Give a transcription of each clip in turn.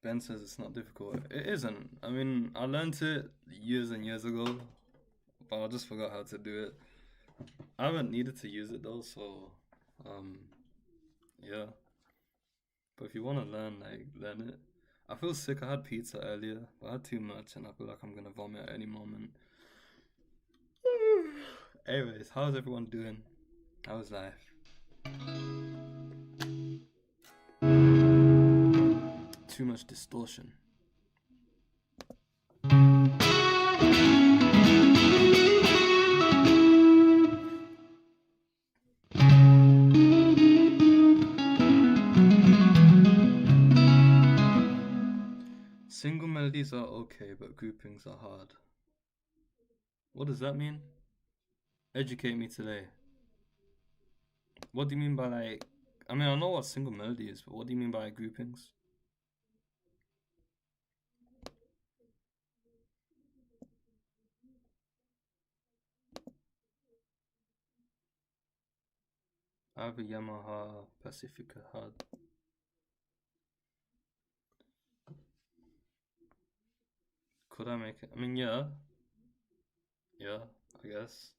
Ben says it's not difficult. It isn't. I mean, I learned it years and years ago, but I just forgot how to do it. I haven't needed to use it though, so um, yeah. But if you want to learn, like, learn it. I feel sick. I had pizza earlier, but I had too much, and I feel like I'm gonna vomit at any moment. Anyways, how's everyone doing? How's life? Too much distortion. Single melodies are okay, but groupings are hard. What does that mean? Educate me today. What do you mean by like? I mean, I know what single melody is, but what do you mean by groupings? I have a Yamaha Pacifica hard. Could I make it? I mean, yeah, I guess.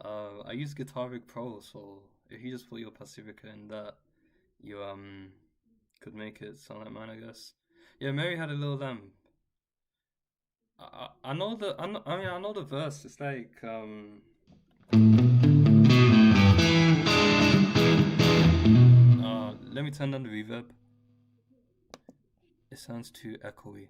I use Guitar Rig Pro, so if you just put your Pacifica in that, you could make it sound like mine, I guess. Yeah, Mary had a little lamb. I know I mean I know the verse. It's like let me turn down the reverb. It sounds too echoey.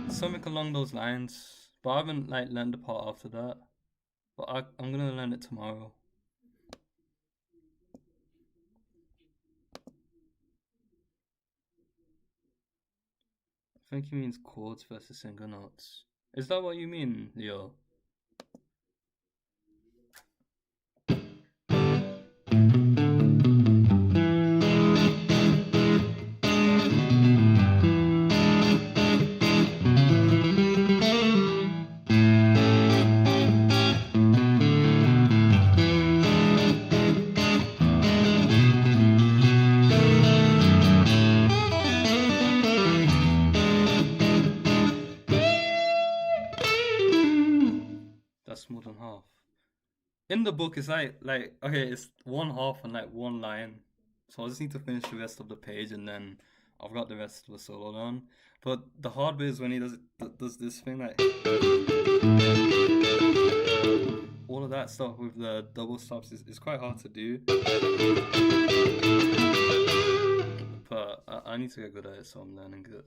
Something along those lines, but I haven't like learned the part after that. But I'm gonna learn it tomorrow. I think he means chords versus single notes. Is that what you mean, Leo? That's more than half. In the book, it's like okay, it's one half and like one line. So I just need to finish the rest of the page and then I've got the rest of the solo down. But the hard bit is when he does this thing like all of that stuff with the double stops is quite hard to do. But I need to get good at it, so I'm learning it.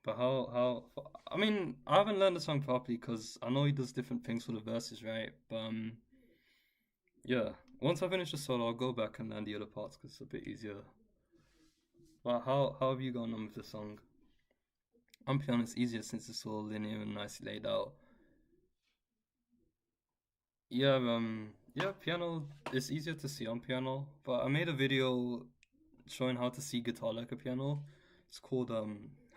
But I mean, I haven't learned the song properly because I know he does different things for the verses, right? But yeah, once I finish the solo, I'll go back and learn the other parts because it's a bit easier. But how have you gone on with the song? On piano, it's easier since it's all linear and nicely laid out. Yeah, piano it's easier to see on piano. But I made a video showing how to see guitar like a piano. It's called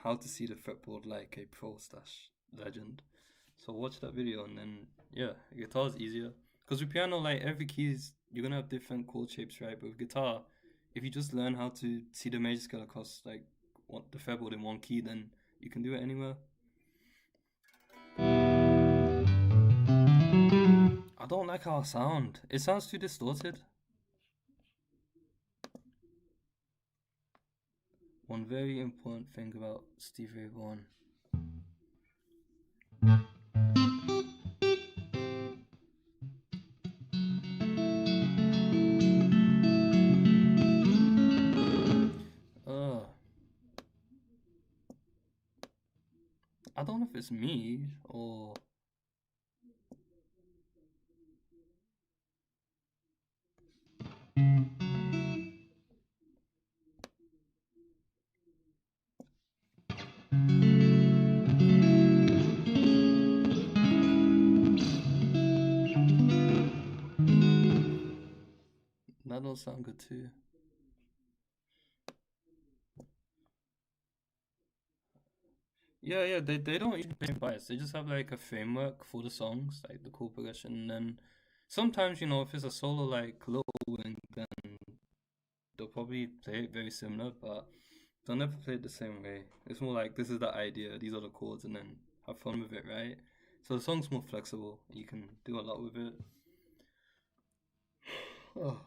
How to See the Fretboard Like a Pro Stash Legend. So watch that video and then yeah, guitar is easier. Because with piano, like every keys, you're gonna have different chord shapes, right? But with guitar, if you just learn how to see the major scale across like the fretboard in one key, then you can do it anywhere. I don't like how I sound. It sounds too distorted. One very important thing about Stevie Ray Vaughan. Uh, I don't know if it's me or don't sound good too. Yeah, yeah, they don't usually play bias. They just have like a framework for the songs, like the chord progression, and then sometimes, if it's a solo like Lil Wayne, then they'll probably play it very similar, but they'll never play it the same way. It's more like this is the idea, these are the chords, and then have fun with it, right? So the song's more flexible. You can do a lot with it. Oh.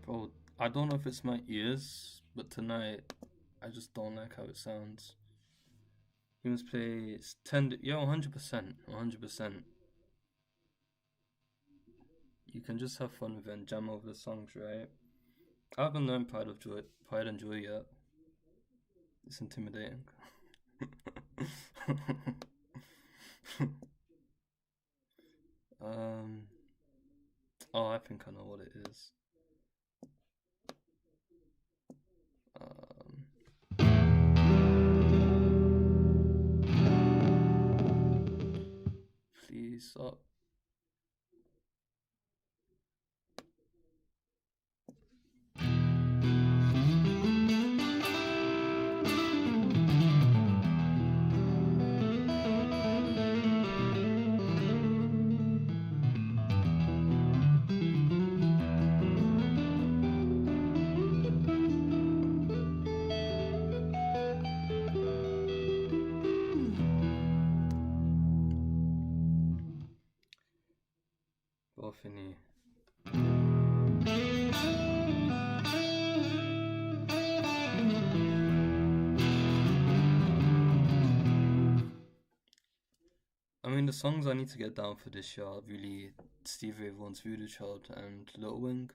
Bro, I don't know if it's my ears, but tonight I just don't like how it sounds. You must play 10. Yeah, 100%. 100%. You can just have fun with it and jam over the songs, right? I haven't learned Pride and Joy yet. It's intimidating. um. Oh, I think I know what it is. Um. Please stop. Boffini. I mean, the songs I need to get down for this year are really Steve Ray Vaughan's Voodoo Child and Little Wing,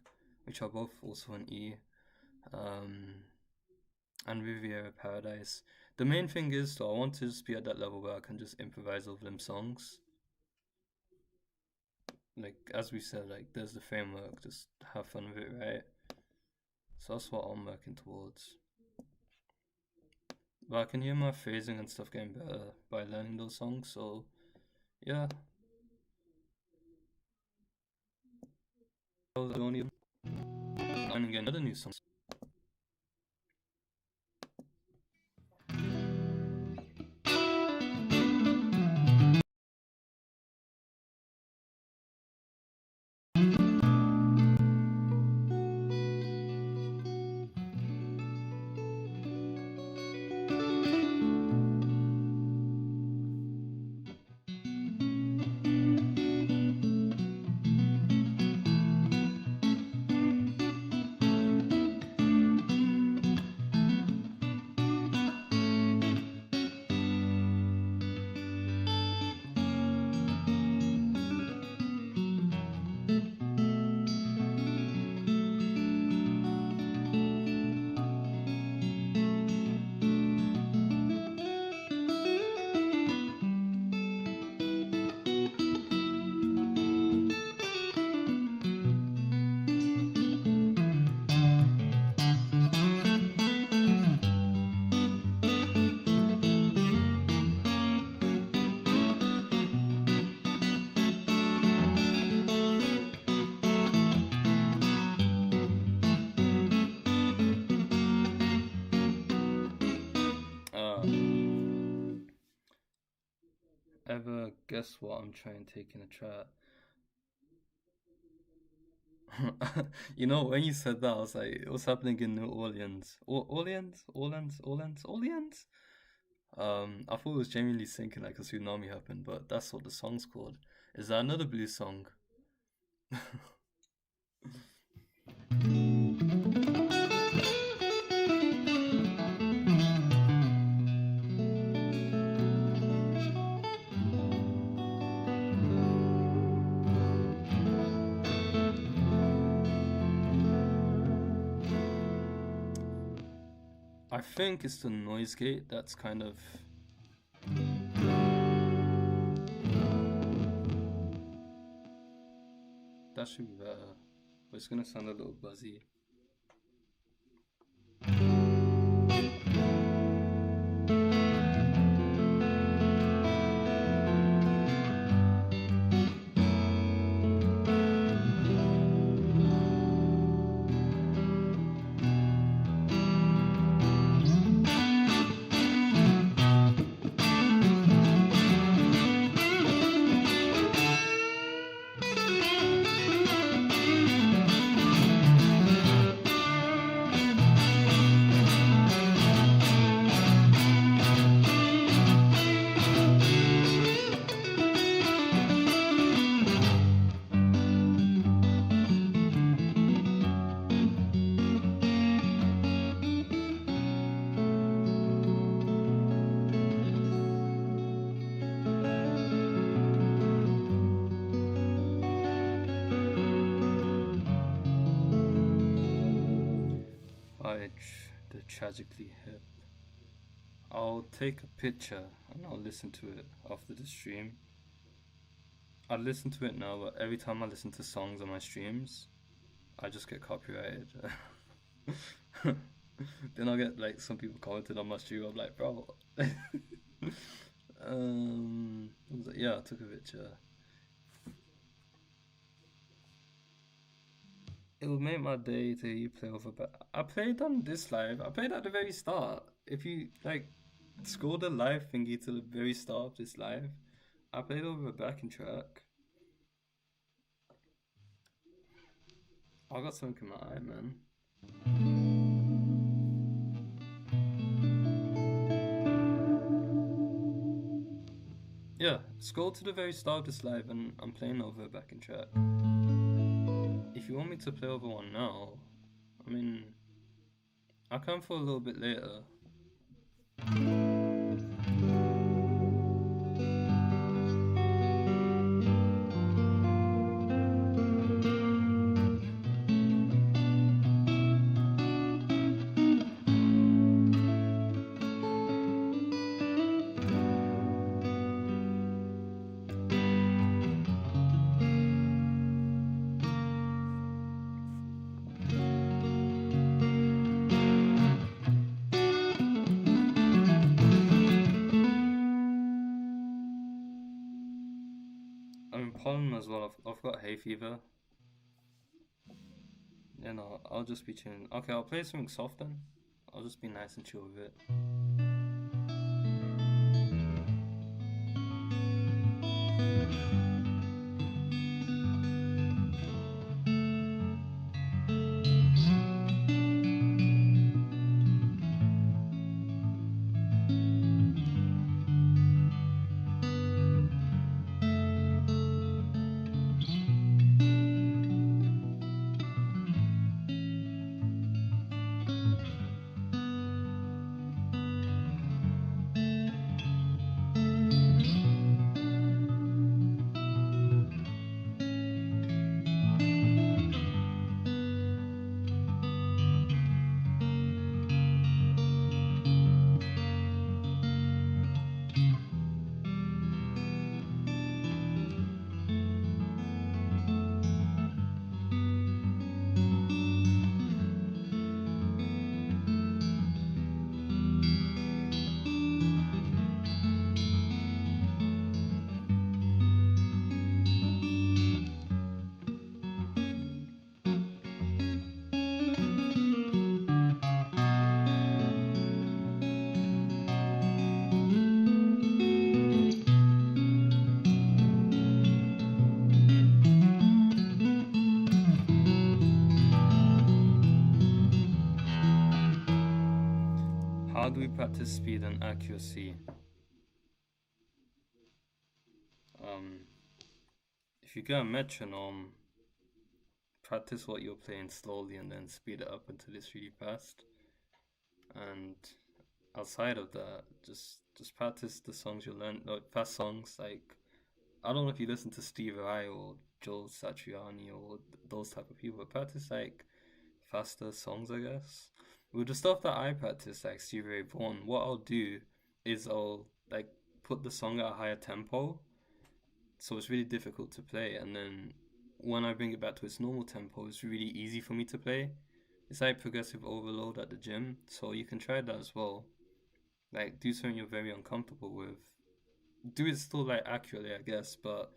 which are both also in E, and Riviera Paradise. The main thing is, though, I want to just be at that level where I can just improvise over them songs. Like, as we said, like, there's the framework, just have fun with it, right? So that's what I'm working towards. But I can hear my phrasing and stuff getting better by learning those songs, so yeah. I was only learning another new song. Ever guess what I'm trying to take in a chat? When you said that, I was like, what's happening in New Orleans? Orleans? I thought it was genuinely sinking like a tsunami happened, but that's what the song's called. Is that another blues song? I think it's the noise gate that's kind of. That should be better. But it's gonna sound a little buzzy. The tragically hip. I'll take a picture and I'll listen to it after the stream. I listen to it now, but every time I listen to songs on my streams, I just get copyrighted. Then I'll get like some people commented on my stream. I'm like, bro. Yeah, I took a picture. It would make my day to hear you play over. But I played on this live. I played at the very start. If you like, scroll the live thingy to the very start of this live. I played over a backing track. I got something in my eye, man. Yeah, scroll to the very start of this live and I'm playing over a backing track. If you want me to play over one now, I mean, I'll come for a little bit later. Pollen as well. I've got hay fever. Yeah, no, I'll just be chilling. Okay, I'll play something soft then. I'll just be nice and chill with it. How do we practice speed and accuracy? If you get a metronome, practice what you're playing slowly and then speed it up until it's really fast. And outside of that, just practice the songs you learn, like fast songs. Like I don't know if you listen to Steve Vai or Joe Satriani or those type of people, but practice like faster songs, I guess. with the stuff that I practice, like Stevie Ray Vaughan, what I'll do is I'll like put the song at a higher tempo, so it's really difficult to play, and then when I bring it back to its normal tempo, it's really easy for me to play. It's like progressive overload at the gym, so you can try that as well. Like do something you're very uncomfortable with. Do it still like accurately, I guess, but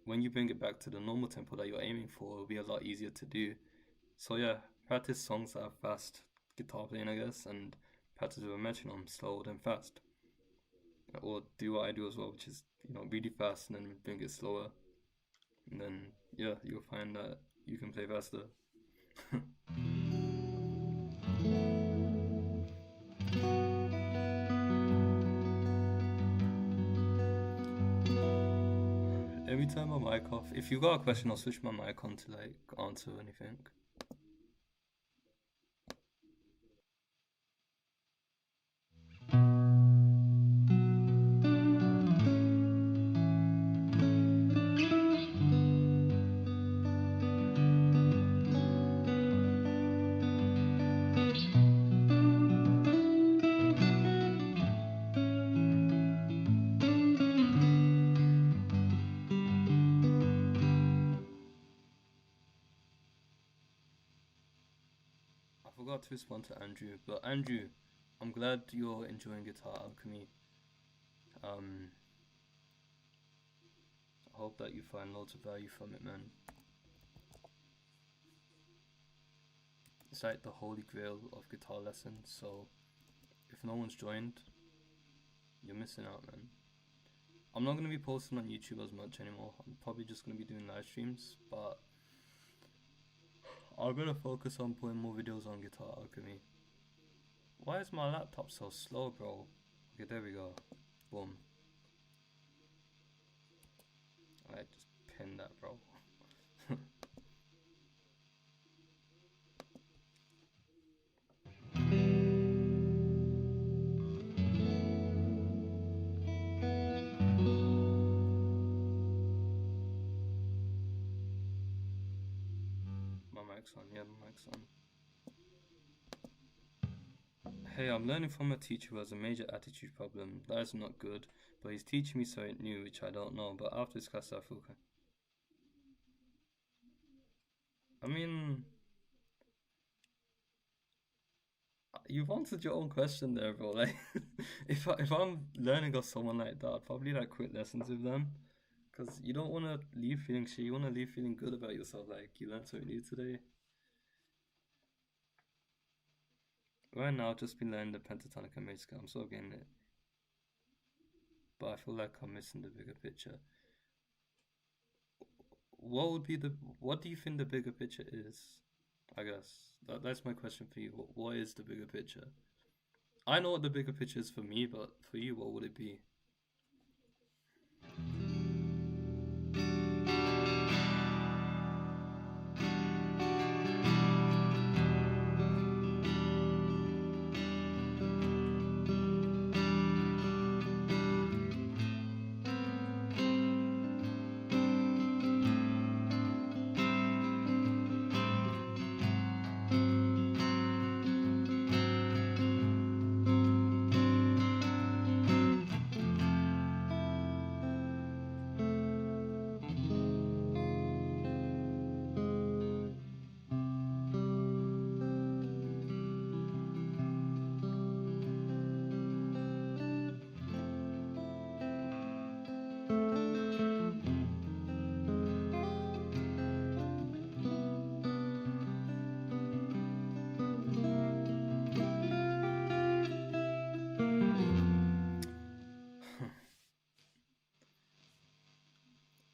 when you bring it back to the normal tempo that you're aiming for, it'll be a lot easier to do. So yeah, practice songs that are fast guitar playing, I guess, and practice with a metronome, slow then fast. Or do what I do as well, which is really fast and then bring it slower, and then yeah, you'll find that you can play faster. Let me turn my mic off. If you got a question, I'll switch my mic on to like answer anything. I forgot to respond to Andrew, but Andrew, I'm glad you're enjoying Guitar Alchemy. Um, I hope that you find loads of value from it, man. It's like the holy grail of guitar lessons, so if no one's joined, you're missing out, man. I'm not gonna be posting on YouTube as much anymore. I'm probably just gonna be doing live streams, but I'm gonna focus on putting more videos on Guitar Alchemy. Why is my laptop so slow, bro? Okay, there we go. Boom. I just pinned that, bro. My mic's on, yeah, my mic's on. Hey, I'm learning from a teacher who has a major attitude problem. That is not good, but he's teaching me something new which I don't know. But after this class, I feel I mean, you've answered your own question there, bro. Like, if I'm learning of someone like that, I'd probably like quit lessons with them, because you don't want to leave feeling shit. You want to leave feeling good about yourself. Like you learned something new today. Right now, I've just been learning the pentatonic and major scale. I'm sort of getting it, but I feel like I'm missing the bigger picture. What would be the? What do you think the bigger picture is? I guess that's my question for you. What is the bigger picture? I know what the bigger picture is for me, but for you, what would it be?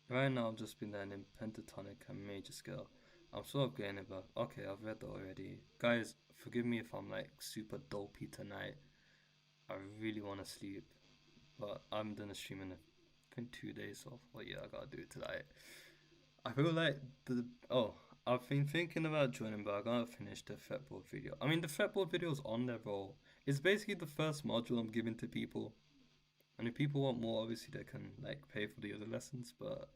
Right now, I've just been learning pentatonic and major scale. I'm sort of getting it, but okay, I've read that already. Guys, forgive me if I'm like super dopey tonight. I really want to sleep, but I'm done a stream in I think 2 days, so well, yeah, I gotta do it tonight. I feel like I've been thinking about joining, but I gotta finish the fretboard video. I mean, the fretboard video's on there, bro. It's basically the first module I'm giving to people. And if people want more, obviously they can like pay for the other lessons, but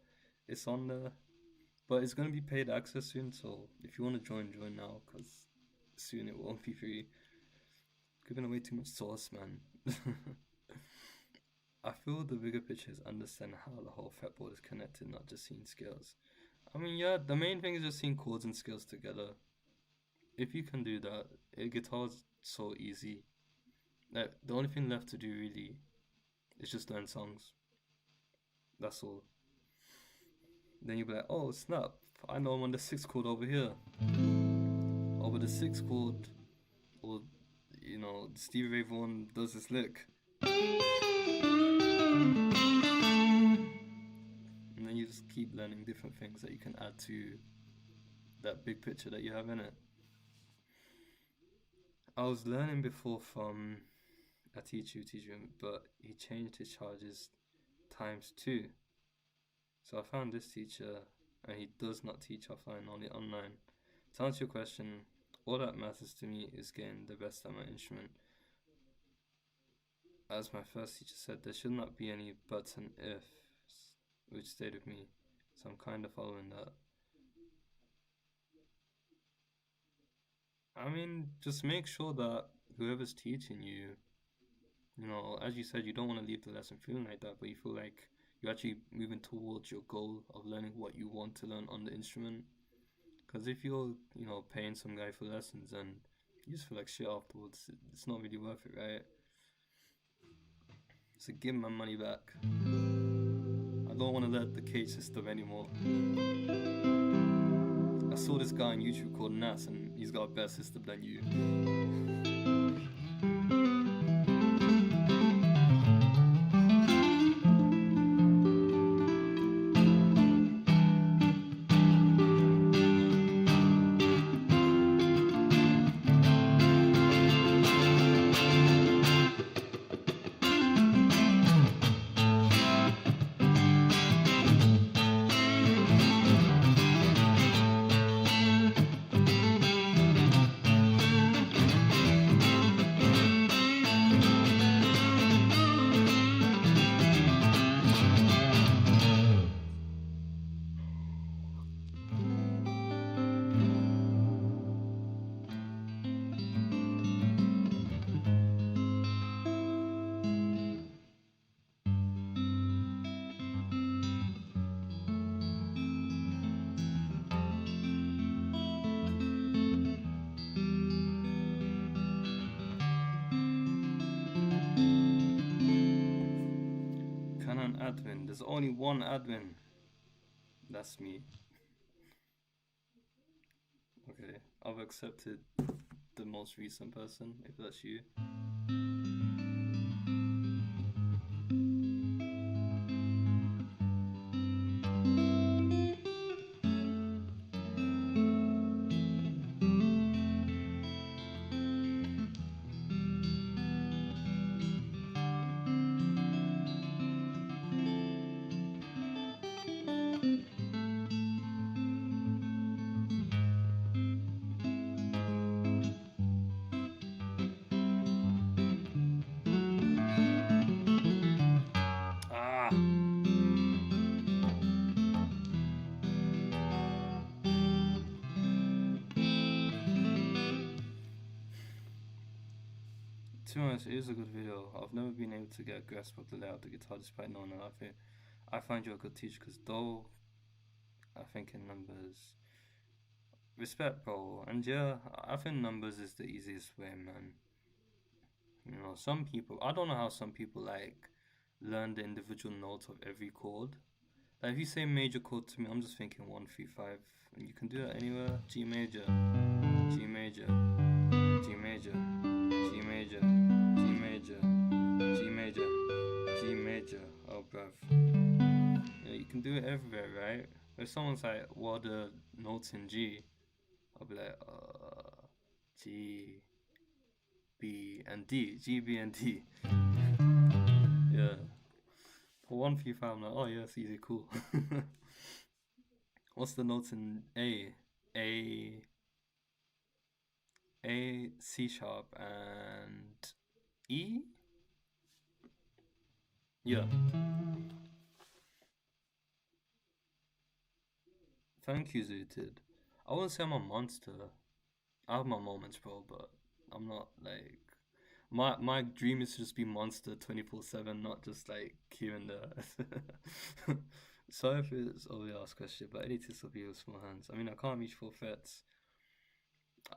it's on there. But it's gonna be paid access soon, so if you want to join, join now, because soon it won't be free. Giving away too much sauce, man. I feel the bigger picture is understand how the whole fretboard is connected, not just seeing scales. I mean, yeah, the main thing is just seeing chords and scales together. If you can do that, guitar's so easy. Like, the only thing left to do really is just learn songs. That's all. Then you'll be like, oh snap, I know I'm on the sixth chord over here. Over the sixth chord, or Stevie Ray Vaughan does this lick. And then you just keep learning different things that you can add to that big picture that you have in it. I was learning before from a teacher, but he changed his charges times two. So I found this teacher, and he does not teach offline, only online. To answer your question, all that matters to me is getting the best at my instrument. As my first teacher said, there should not be any buts and ifs, which stayed with me. So I'm kind of following that. I mean, just make sure that whoever's teaching you, as you said, you don't want to leave the lesson feeling like that, but you feel like you're actually moving towards your goal of learning what you want to learn on the instrument. Because if you're, paying some guy for lessons and you just feel like shit afterwards, it's not really worth it, right? So give my money back. I don't want to let the cage system anymore. I saw this guy on YouTube called Nas, and he's got a better system than you. Canon admin. There's only one admin. That's me. Okay, I've accepted the most recent person, if that's you. Ah! To be honest, it is a good video. I've never been able to get a grasp of the layout of the guitar despite knowing a lot of it. I find you a good teacher because though I think in numbers, respect, bro. And yeah, I think numbers is the easiest way, man. Some people, I don't know how some people like learn the individual notes of every chord. Like if you say major chord to me, I'm just thinking 1 3 5, and you can do that anywhere. G major, G major, G major, G major, G major, G major, G major. Oh, bruv. You can do it everywhere, right? If someone's like, what are the notes in G? I'll be like, G, B, and D. G, B, and D. Yeah. For 1 3 5, I'm like, oh yeah, it's easy, cool. What's the notes in A? A, C sharp, and E? Yeah. Thank you, Zooted. I wouldn't say I'm a monster. I have my moments, bro, but I'm not like. My dream is to just be monster 24/7, not just like here and there. Sorry if it's over the last question, but I need to still be with small hands. I mean, I can't reach full threats.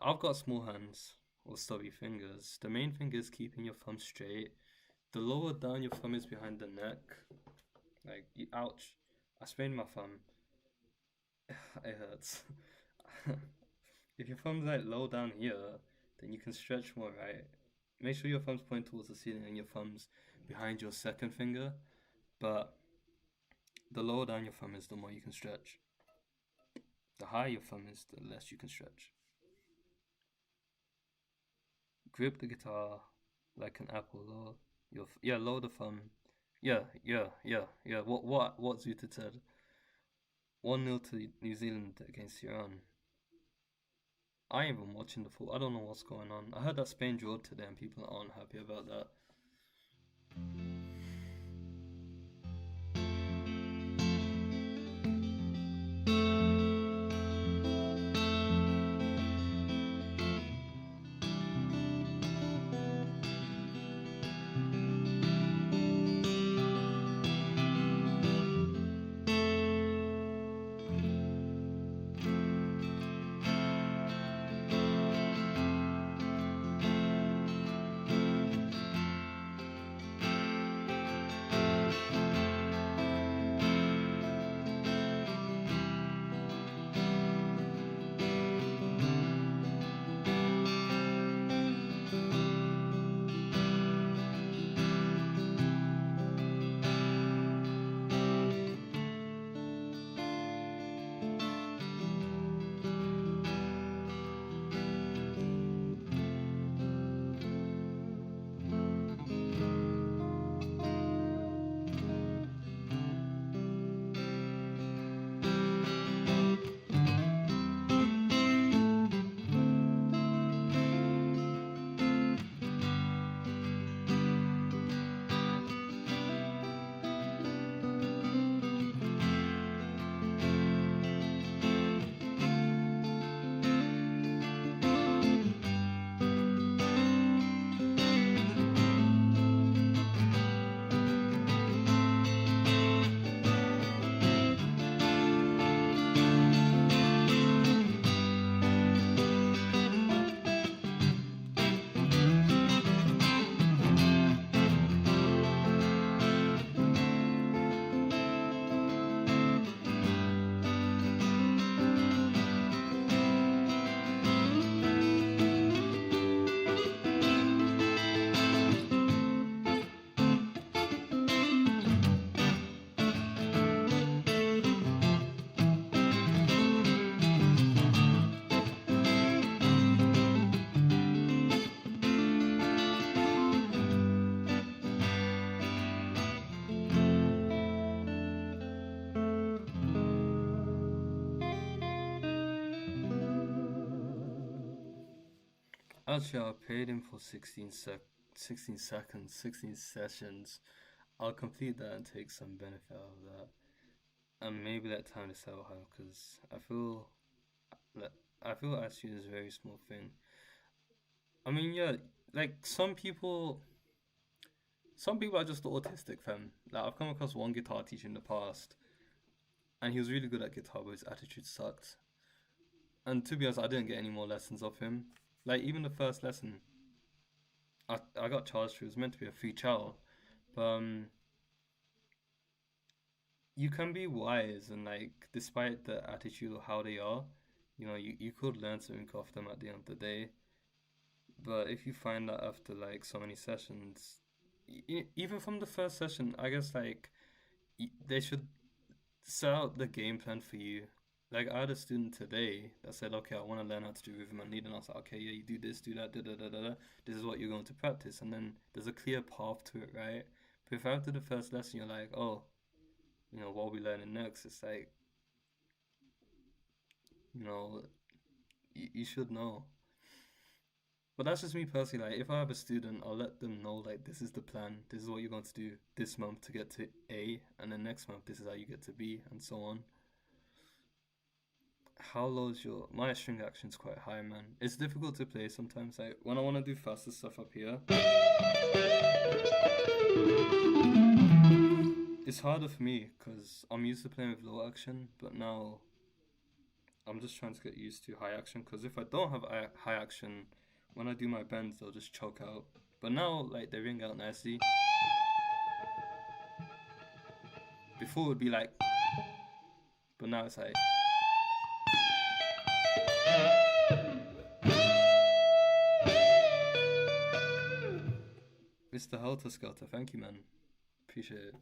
I've got small hands or stubby fingers. The main thing is keeping your thumb straight. The lower down your thumb is behind the neck. Like, ouch. I sprained my thumb. It hurts. If your thumb's like low down here, then you can stretch more, right? Make sure your thumb's pointing towards the ceiling and your thumb's behind your second finger. But the lower down your thumb is, the more you can stretch. The higher your thumb is, the less you can stretch. Grip the guitar like an apple. Lower the thumb. Yeah. What Zuta said. 1-0 to New Zealand against Iran. I ain't even watching the full. I don't know what's going on. I heard that Spain drew today and people aren't happy about that. Actually, I paid him for 16 seconds, 16 sessions. I'll complete that and take some benefit out of that. And maybe let time decide how, because that I feel actually is a very small thing. I mean, yeah, like some people are just autistic, fam. Like I've come across one guitar teacher in the past, and he was really good at guitar, but his attitude sucked. And to be honest, I didn't get any more lessons of him. Like even the first lesson, I got charged for. It was meant to be a free trial, but you can be wise and like despite the attitude of how they are, you could learn something off them at the end of the day. But if you find that after like so many sessions, even from the first session, I guess like they should set out the game plan for you. Like I had a student today that said, "Okay, I want to learn how to do rhythm and lead," and I was like, "Okay, yeah, you do this, do that, da da da da da. This is what you're going to practice," and then there's a clear path to it, right? But if after the first lesson you're like, "Oh, what are we learning next?" It's like, you know, you should know. But that's just me personally. Like, if I have a student, I'll let them know like this is the plan. This is what you're going to do this month to get to A, and then next month this is how you get to B, and so on. how low is your... My string action's quite high, man. It's difficult to play sometimes. Like, when I want to do faster stuff up here, it's harder for me because I'm used to playing with low action, but now I'm just trying to get used to high action, because if I don't have high action, when I do my bends, they'll just choke out. But now, like, they ring out nicely. Before it would be like, but now it's like... Mr. Helter Skelter, thank you, man. Appreciate it.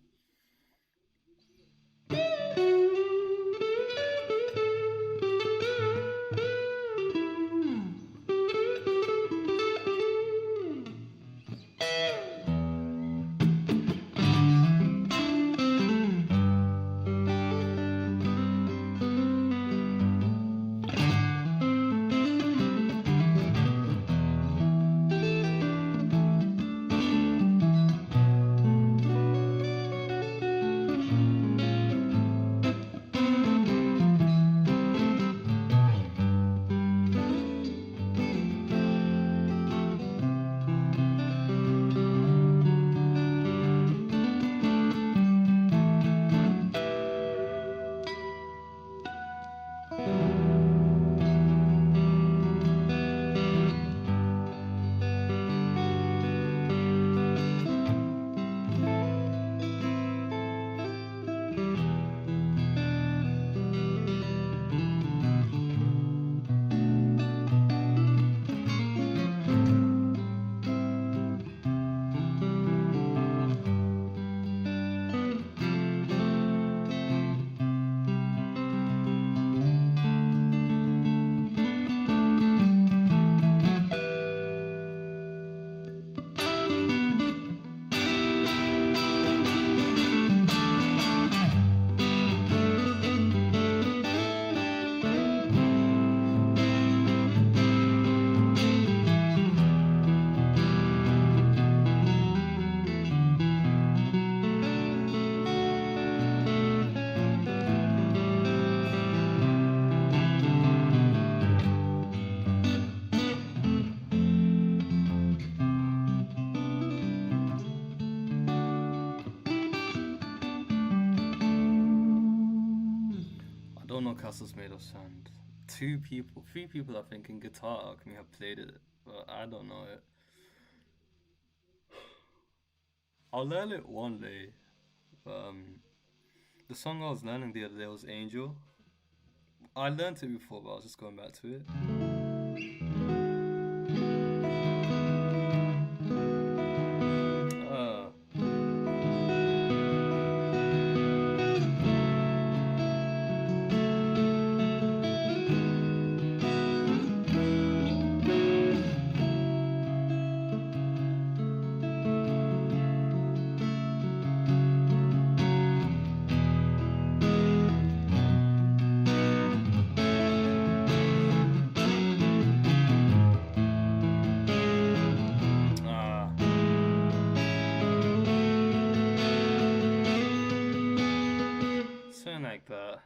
Castle's made of sand. 3 people I think in Guitar Alchemy have played it, but I don't know it. I'll learn it one day. The song I was learning the other day was Angel. I learned it before, but I was just going back to it. Like that.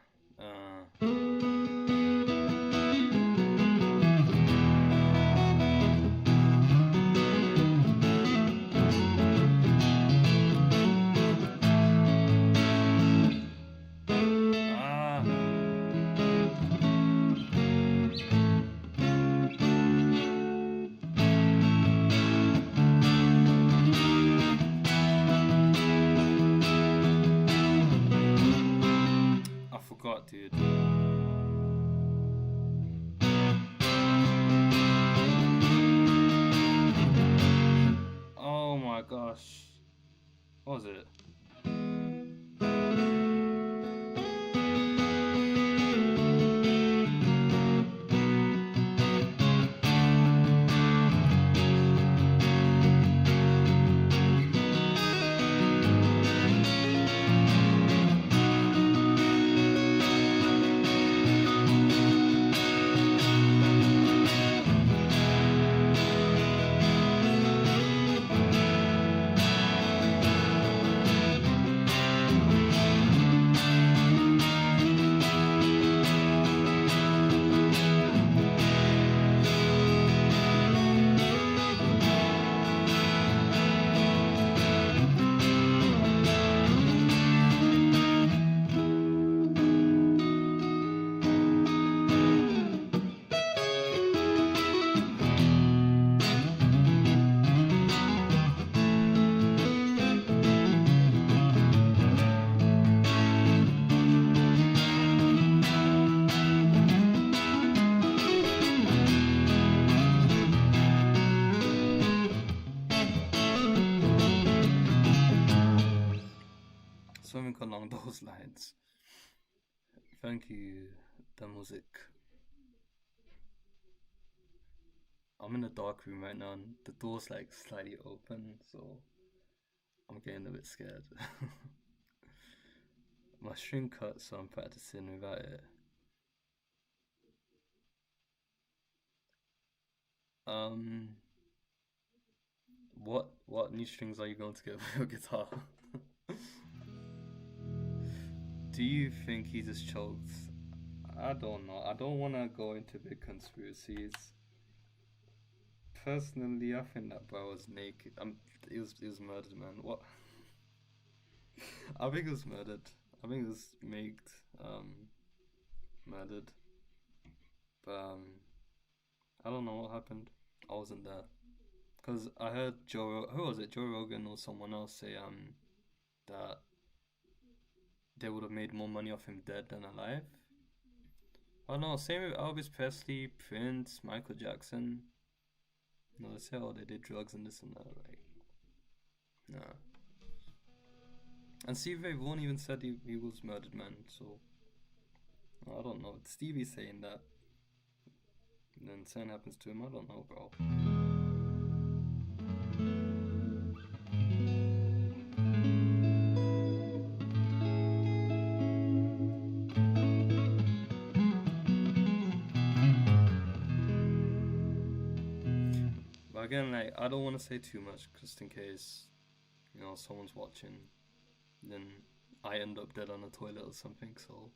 Dude. Oh my gosh. What was it? something along those lines. Thank you, the music. I'm in a dark room right now, and the door's like slightly open, so I'm getting a bit scared. My string cut, so I'm practicing without it. Um, what new strings are you going to get for your guitar? Do you think he just choked? I don't know. I don't want to go into big conspiracies. Personally, I think that bro was naked. It was murdered, man. What? I think it was murdered. I think it was made, murdered. But I don't know what happened. I wasn't there. Cause I heard who was it? Joe Rogan or someone else say that they would have made more money off him dead than alive. I don't know. Same with Elvis Presley, Prince, Michael Jackson. No, they say oh they did drugs and this and that. Like, nah. And Stevie Ray Vaughan even said he was murdered, man. So I don't know. Stevie saying that, and then something happens to him. I don't know, bro. But again, like I don't want to say too much, just in case someone's watching, then I end up dead on the toilet or something. So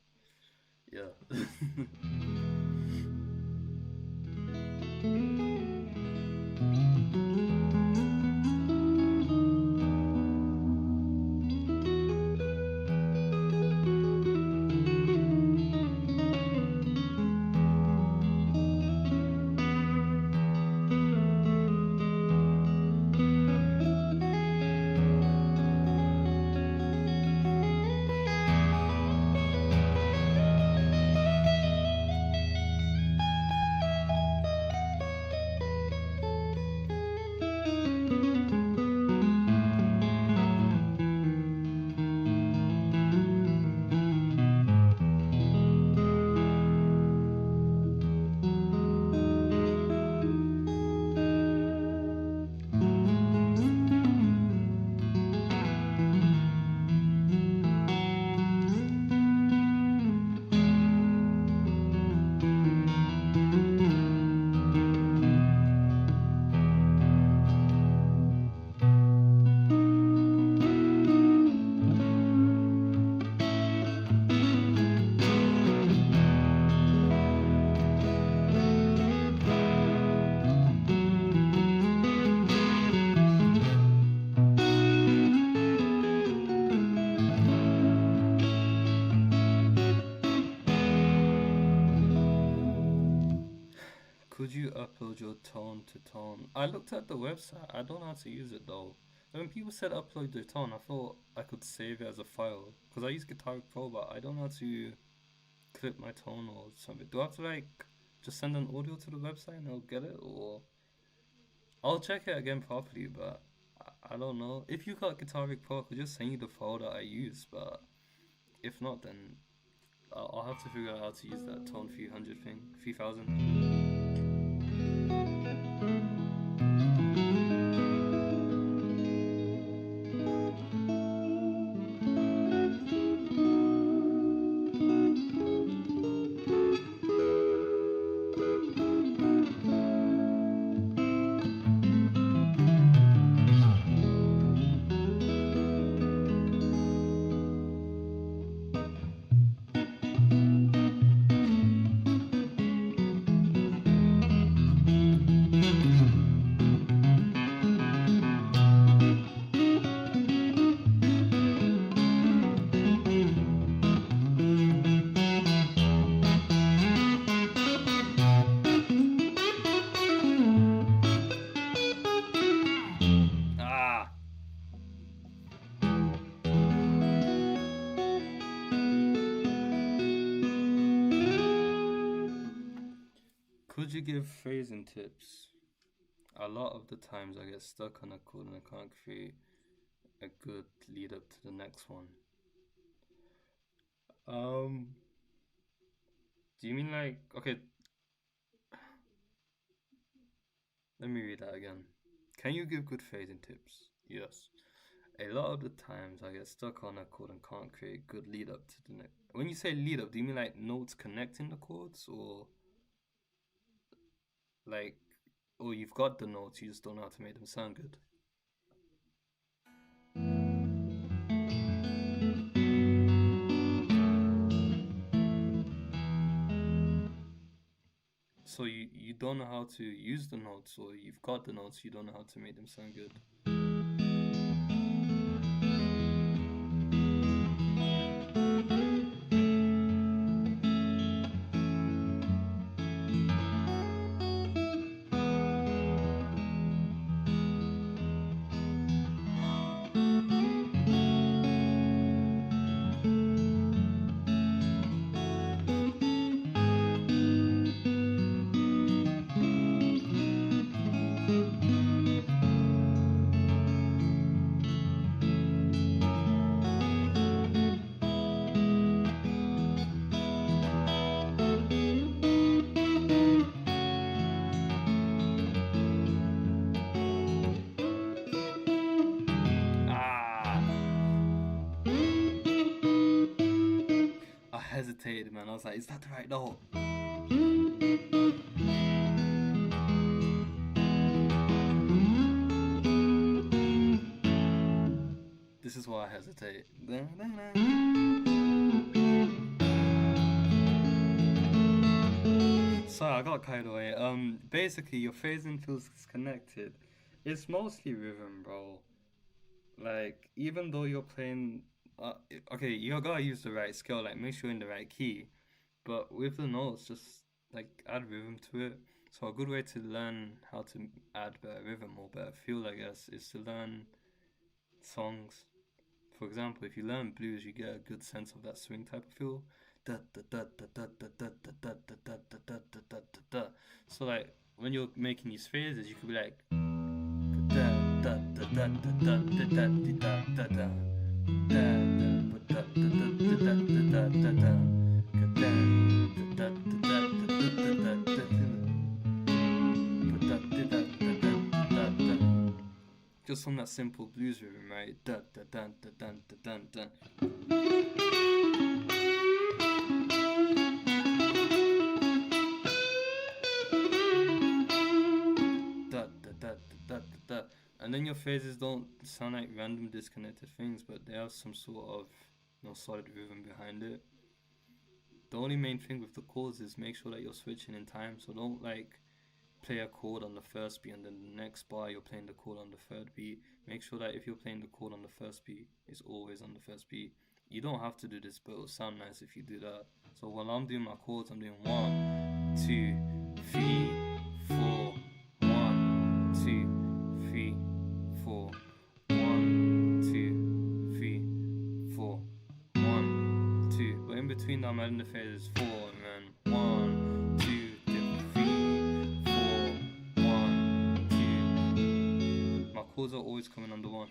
yeah. Could you upload your tone to tone? I looked at the website. I don't know how to use it though. And when people said upload your tone, I thought I could save it as a file because I use Guitar Pro, but I don't know how to clip my tone or something. Do I have to like just send an audio to the website and I'll get it, or I'll check it again properly? But I don't know. If you got Guitar Pro, I could just send you the file that I use. But if not, then I'll have to figure out how to use that tone 300 thing, 3000. Ah, could you give phrasing tips? A lot of the times I get stuck on a chord and I can't create a good lead up to the next one. Um, do you mean like okay? Let me read that again. Can you give good phrasing tips? Yes. A lot of the times I get stuck on a chord and can't create good lead up to the next. When you say lead up, do you mean like notes connecting the chords, or like, or you've got the notes, you just don't know how to make them sound good? So you don't know how to use the notes, or you've got the notes, you don't know how to make them sound good. Ah, I hesitated, man. I was like, is that the right note? This is why I hesitate. Sorry, I got carried away. Basically, your phrasing feels disconnected. It's mostly rhythm, bro. Like, even though you're playing, okay, you gotta use the right scale. Like, make sure you're in the right key. But with the notes, just like add rhythm to it. So a good way to learn how to add better rhythm or better feel, I guess, is to learn songs. For example, if you learn blues, you get a good sense of that swing type of feel. Da, da, da, da, da, da, da, da, da, da, da, da, da, da, da, da, da. So like when you're making these phrases, you could be like da da da da da da da da da da da da just on that simple blues rhythm, right? Da da da da da da da da. Da da da da da da. And then your phrases don't sound like random disconnected things, but they have some sort of solid rhythm behind it. The only main thing with the chords is make sure that you're switching in time, so don't like play a chord on the first beat and then the next bar you're playing the chord on the third beat. Make sure that if you're playing the chord on the first beat, it's always on the first beat. You don't have to do this, but it'll sound nice if you do that. So while I'm doing my chords, I'm doing 1, 2, 3, 4, 1, 2, 3, 4, 1, 2, 3, 4, 1, 2. But in between that, I'm adding the phases 4 and then 1, 2, 3, 4, 1, 2. My chords are always coming on the 1.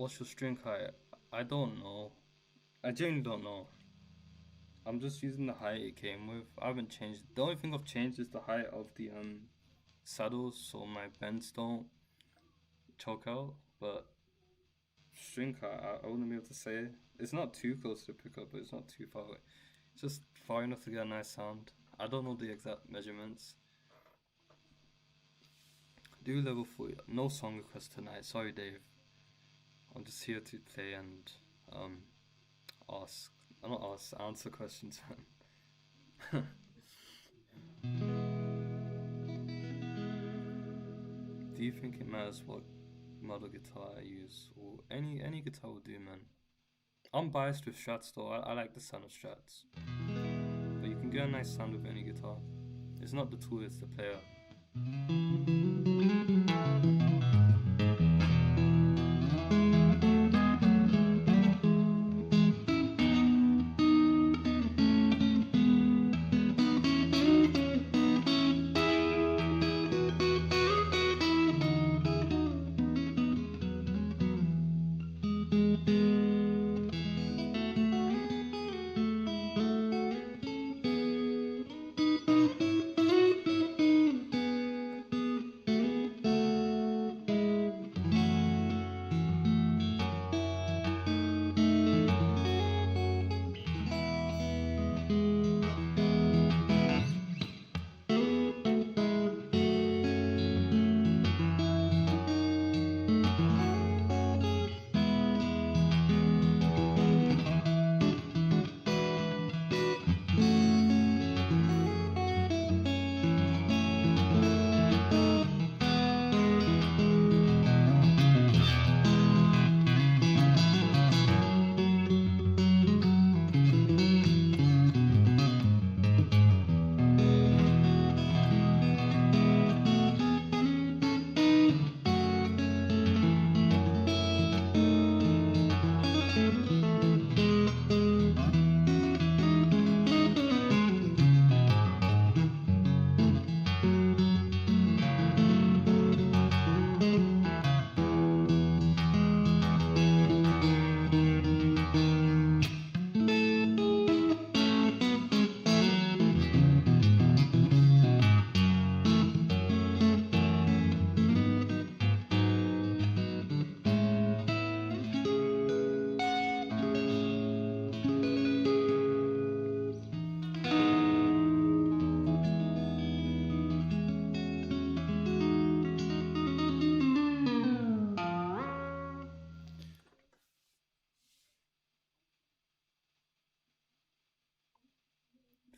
What's your string height? I don't know. I genuinely don't know. I'm just using the height it came with. I haven't changed. The only thing I've changed is the height of the saddles so my bends don't choke out. But string height, I wouldn't be able to say. It's not too close to pick up, but it's not too far away. It's just far enough to get a nice sound. I don't know the exact measurements. Do level 40. No song request tonight. Sorry, Dave. I'm just here to play and ask. Not ask. Answer questions. Do you think it matters what model guitar I use, or any guitar will do, man? I'm biased with Strats though. I like the sound of Strats, but you can get a nice sound with any guitar. It's not the tool, it's the player.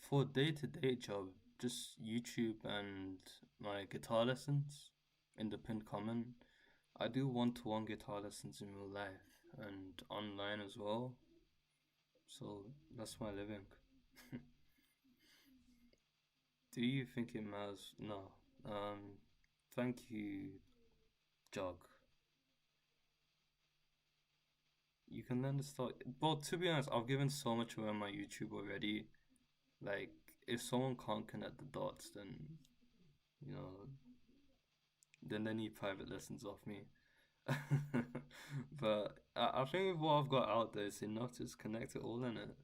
For a day-to-day job, just YouTube and my guitar lessons in the pinned comment. I do one-to-one guitar lessons in real life and online as well. So that's my living. Do you think it matters? No. Thank you, Jog. You can learn the start. But to be honest, I've given so much away on my YouTube already. Like, if someone can't connect the dots, then you know, then they need private lessons off me. But I think with what I've got out there, it's enough to just connect it all in it.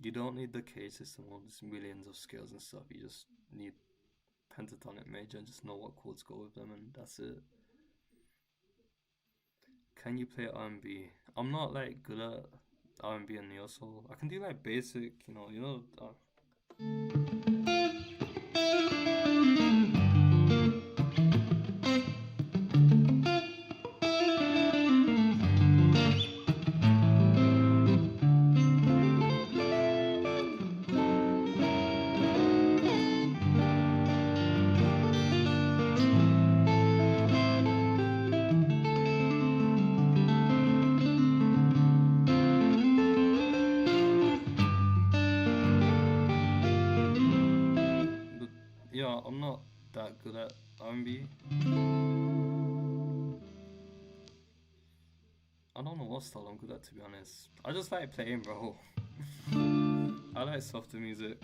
You don't need the K system or just millions of scales and stuff. You just need pentatonic major and just know what chords go with them, and that's it. Can you play R&B? I'm not like good at R&B and neo soul. I can do like basic, but yeah, I'm not that good at R&B. I don't know what style I'm good at, to be honest. I just like playing, bro. I like softer music.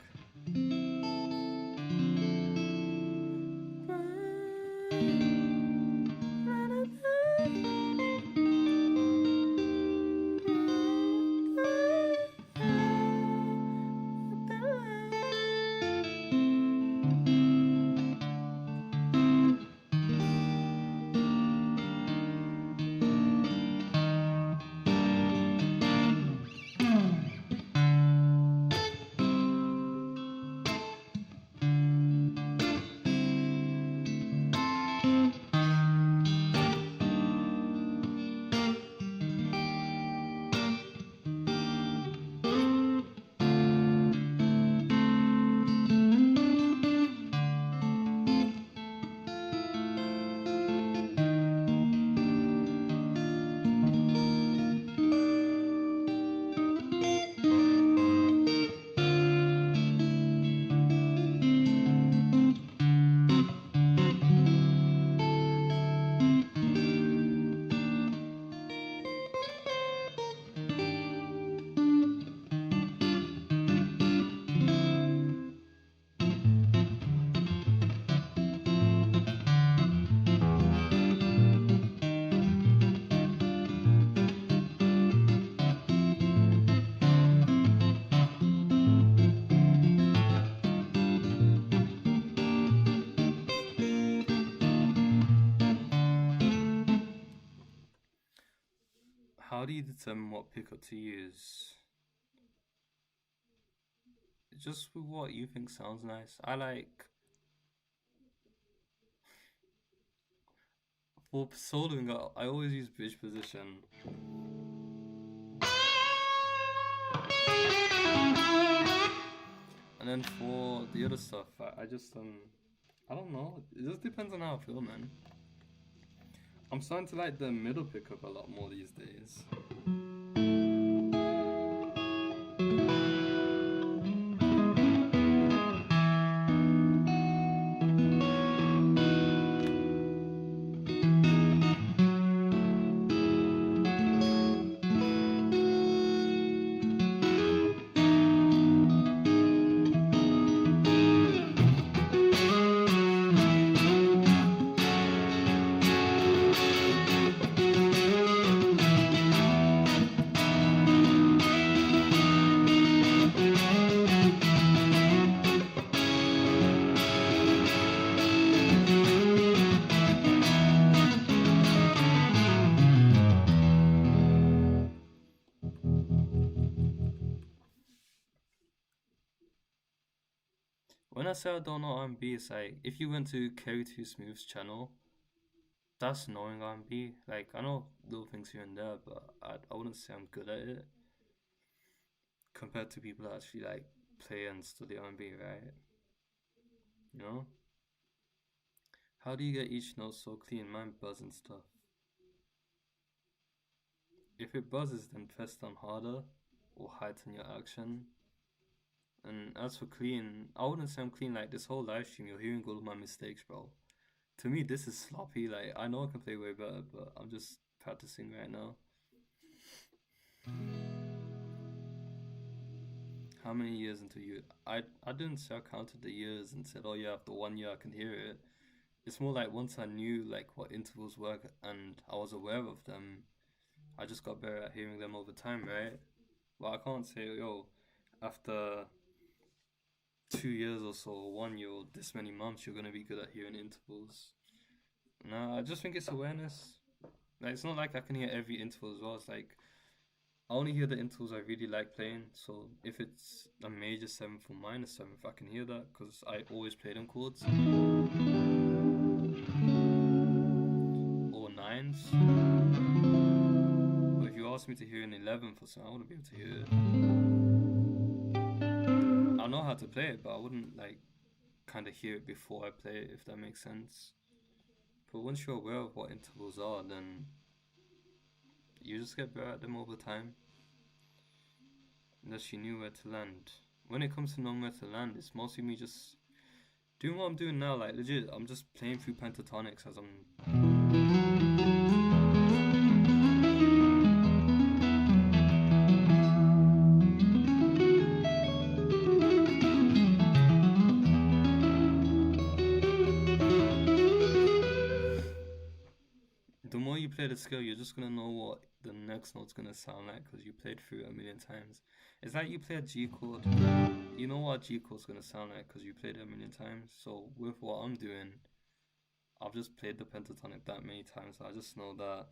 How do you determine what pickup to use? Just with what you think sounds nice. I like for soloing. I always use bridge position. And then for the other stuff, I just I don't know. It just depends on how I feel, man. I'm starting to like the middle pickup a lot more these days. When I say I don't know R&B, it's like if you went to Carry Too Smooth's channel, that's knowing R&B. Like I know little things here and there, but I wouldn't say I'm good at it compared to people that actually like play and study R&B, right? You know? How do you get each note so clean? Mine buzz and stuff. If it buzzes, then press down harder or heighten your action. And as for clean, I wouldn't say I'm clean. Like this whole live stream, you're hearing all of my mistakes, bro. To me, this is sloppy. Like I know I can play way better, but I'm just practicing right now. How many years into you? I didn't say I counted the years and said, oh yeah, after 1 year I can hear it. It's more like once I knew like what intervals were and I was aware of them, I just got better at hearing them over time, right? But I can't say, yo, after 2 years or so, 1 year or this many months, you're gonna be good at hearing intervals. No, I just think it's awareness. Like it's not like I can hear every interval as well. It's like I only hear the intervals I really like playing. So if it's a major seventh or minor seventh, I can hear that because I always play them chords. Or nines. But if you ask me to hear an 11th or something, I wouldn't be able to hear it. I know how to play it, but I wouldn't like kind of hear it before I play it, if that makes sense. But once you're aware of what intervals are, then you just get better at them over time. Unless you knew where to land. When it comes to knowing where to land, it's mostly me just doing what I'm doing now. Like legit, I'm just playing through pentatonics as I'm. The more you play the scale, you're just gonna know what the next note's gonna sound like because you played through it a million times. It's like you play a G chord, you know what a G chord's gonna sound like because you played it a million times. So with what I'm doing, I've just played the pentatonic that many times, so I just know that.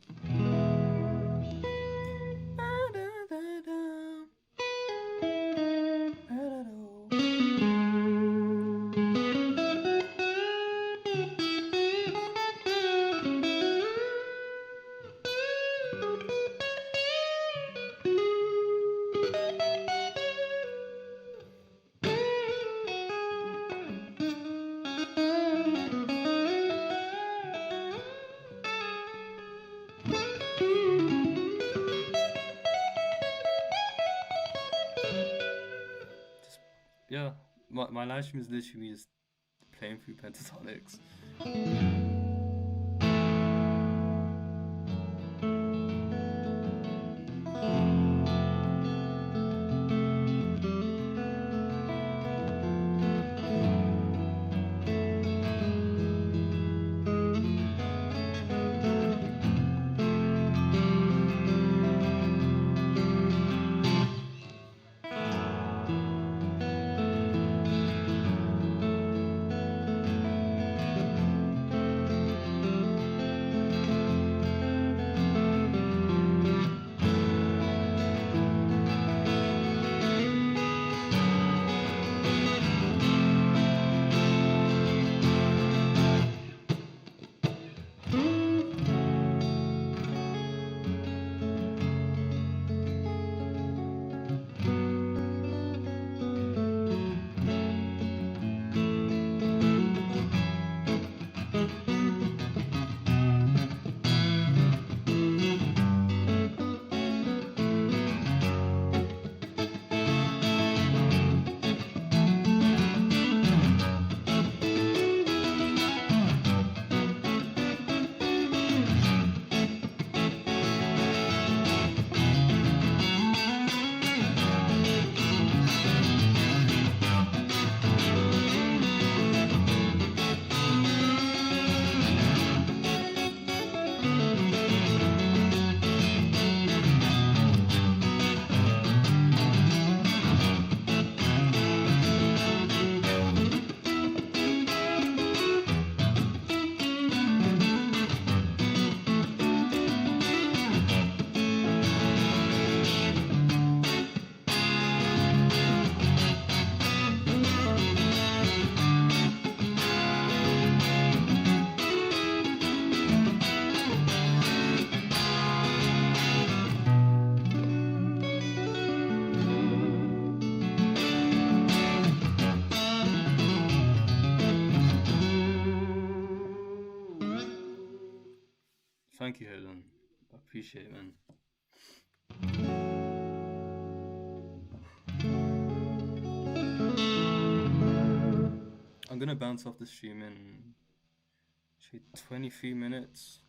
my live stream is literally just playing through pentatonics. Thank you, Hayden. I appreciate it, man. I'm gonna bounce off the stream in 23 minutes.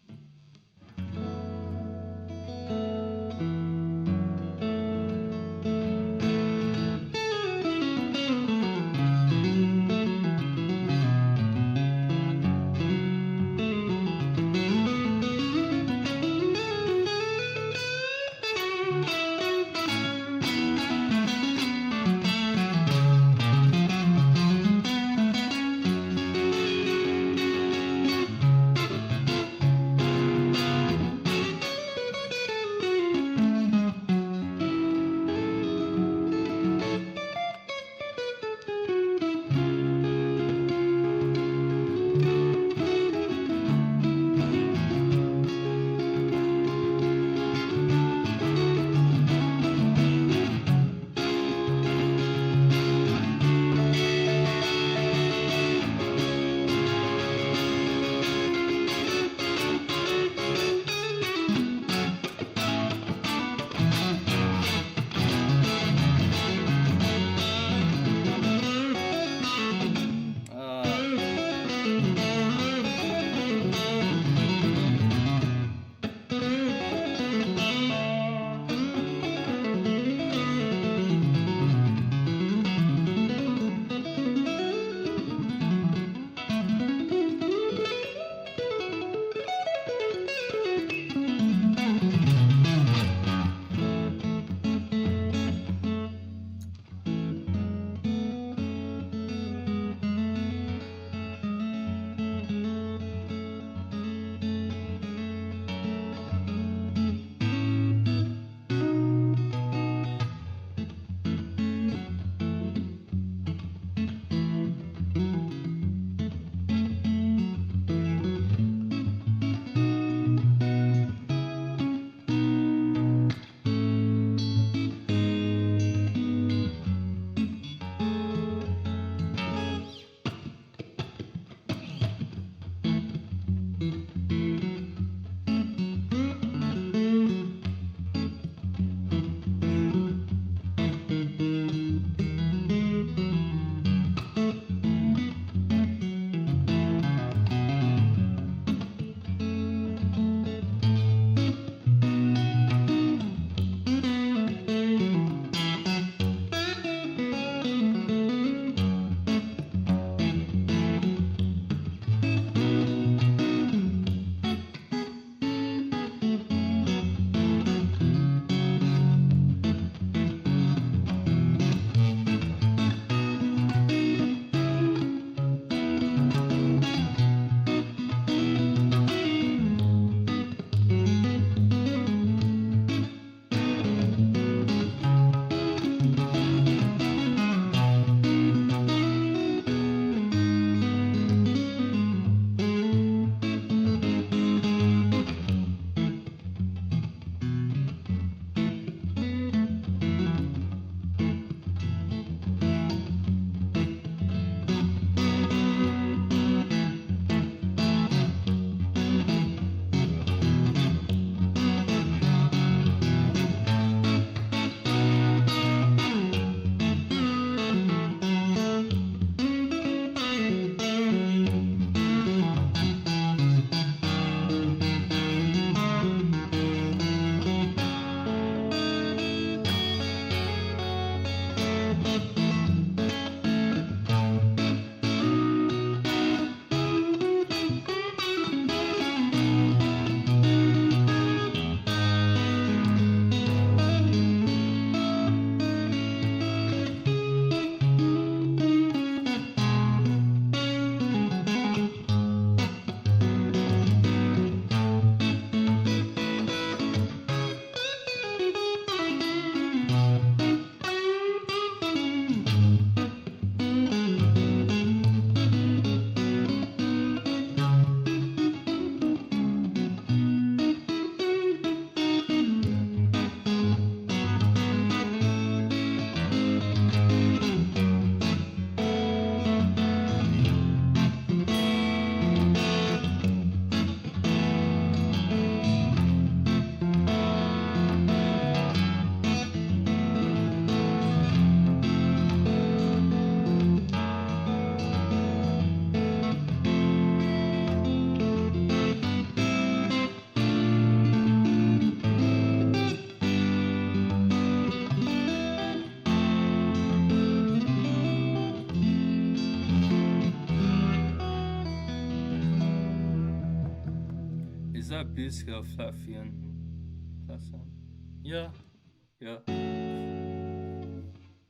Is that B scale flat 4 and flat 7? Yeah, yeah,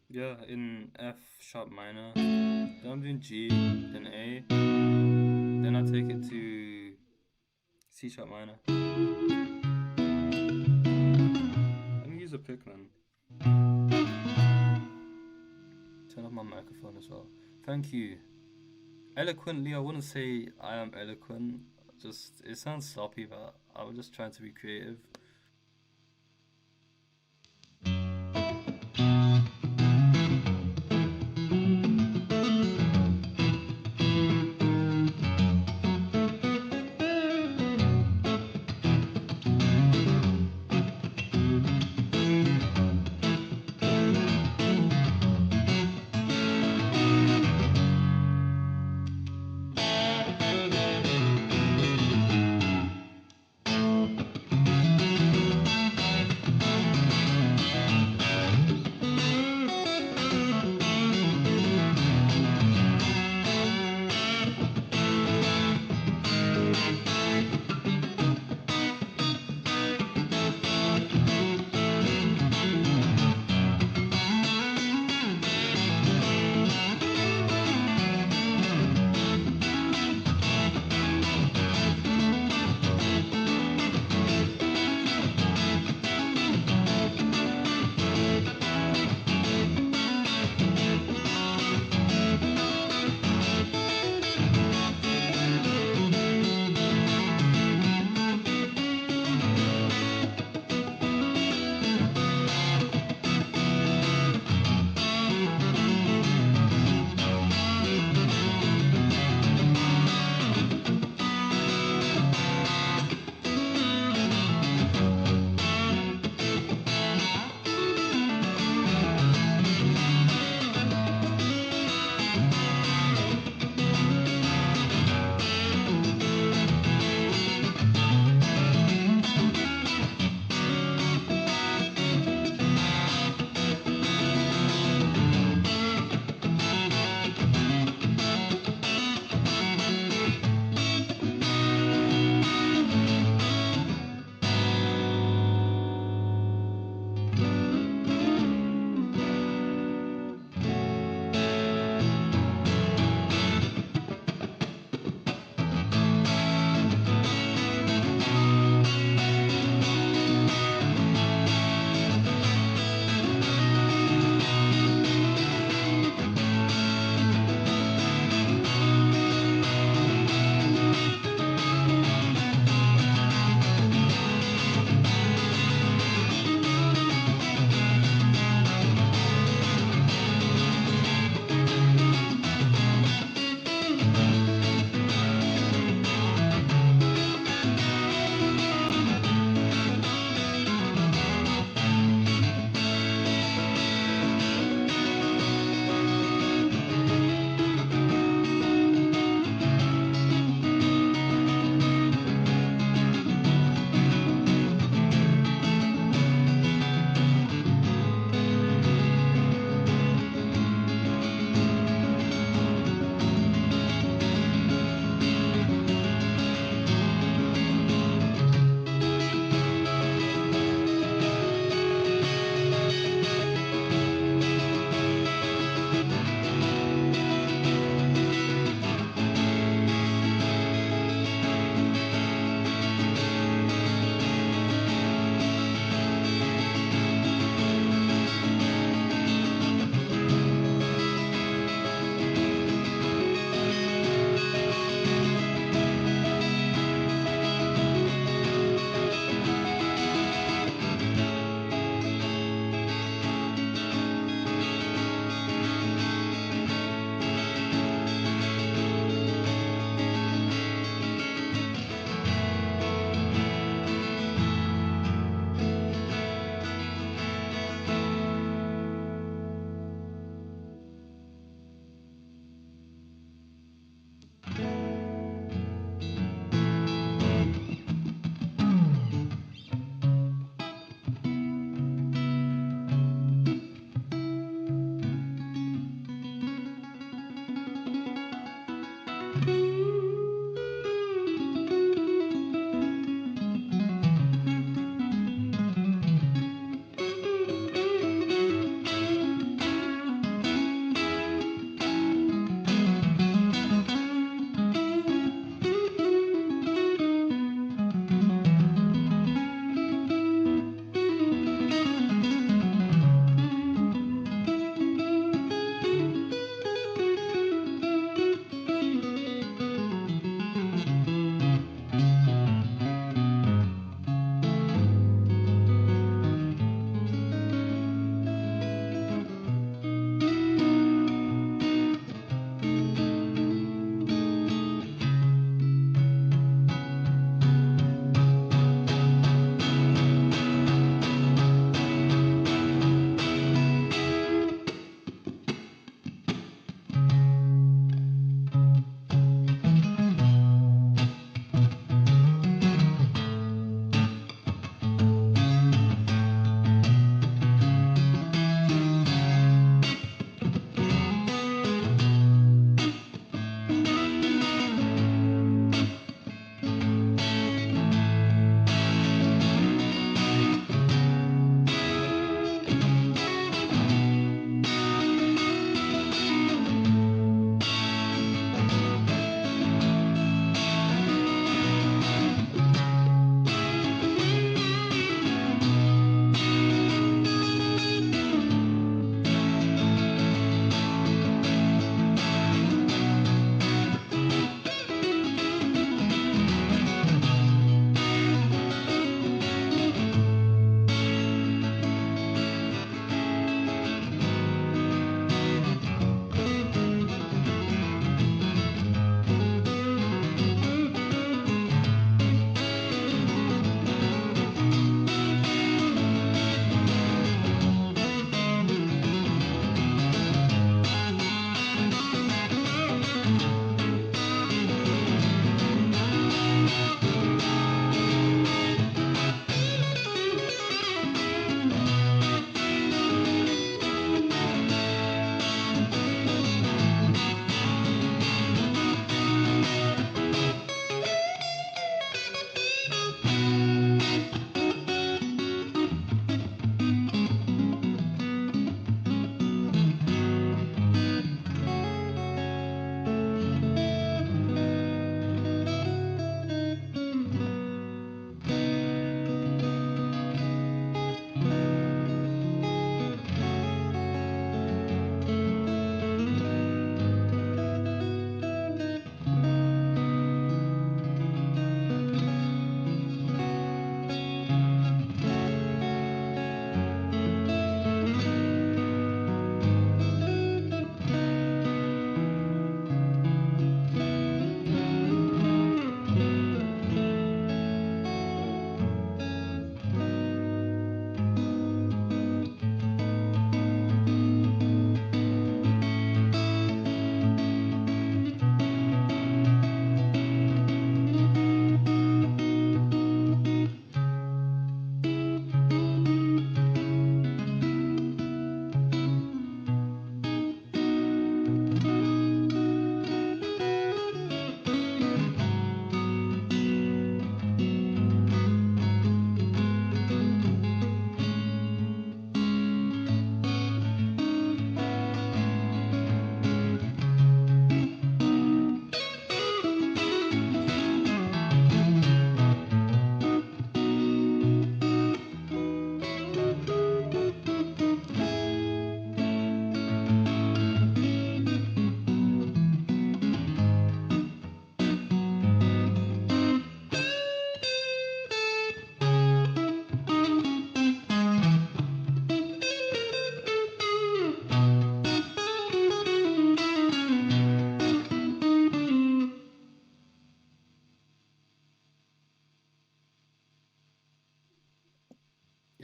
yeah. In F sharp minor, then I'm doing G, then A, then I take it to C sharp minor. Let me use a pick, man. Turn off my microphone as well. Thank you. Eloquently, I wouldn't say I am eloquent. Just it sounds sloppy, but I was just trying to be creative.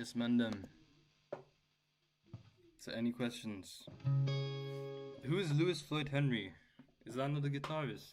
Just mend them. So, any questions? Who is Louis Floyd Henry? Is that another guitarist?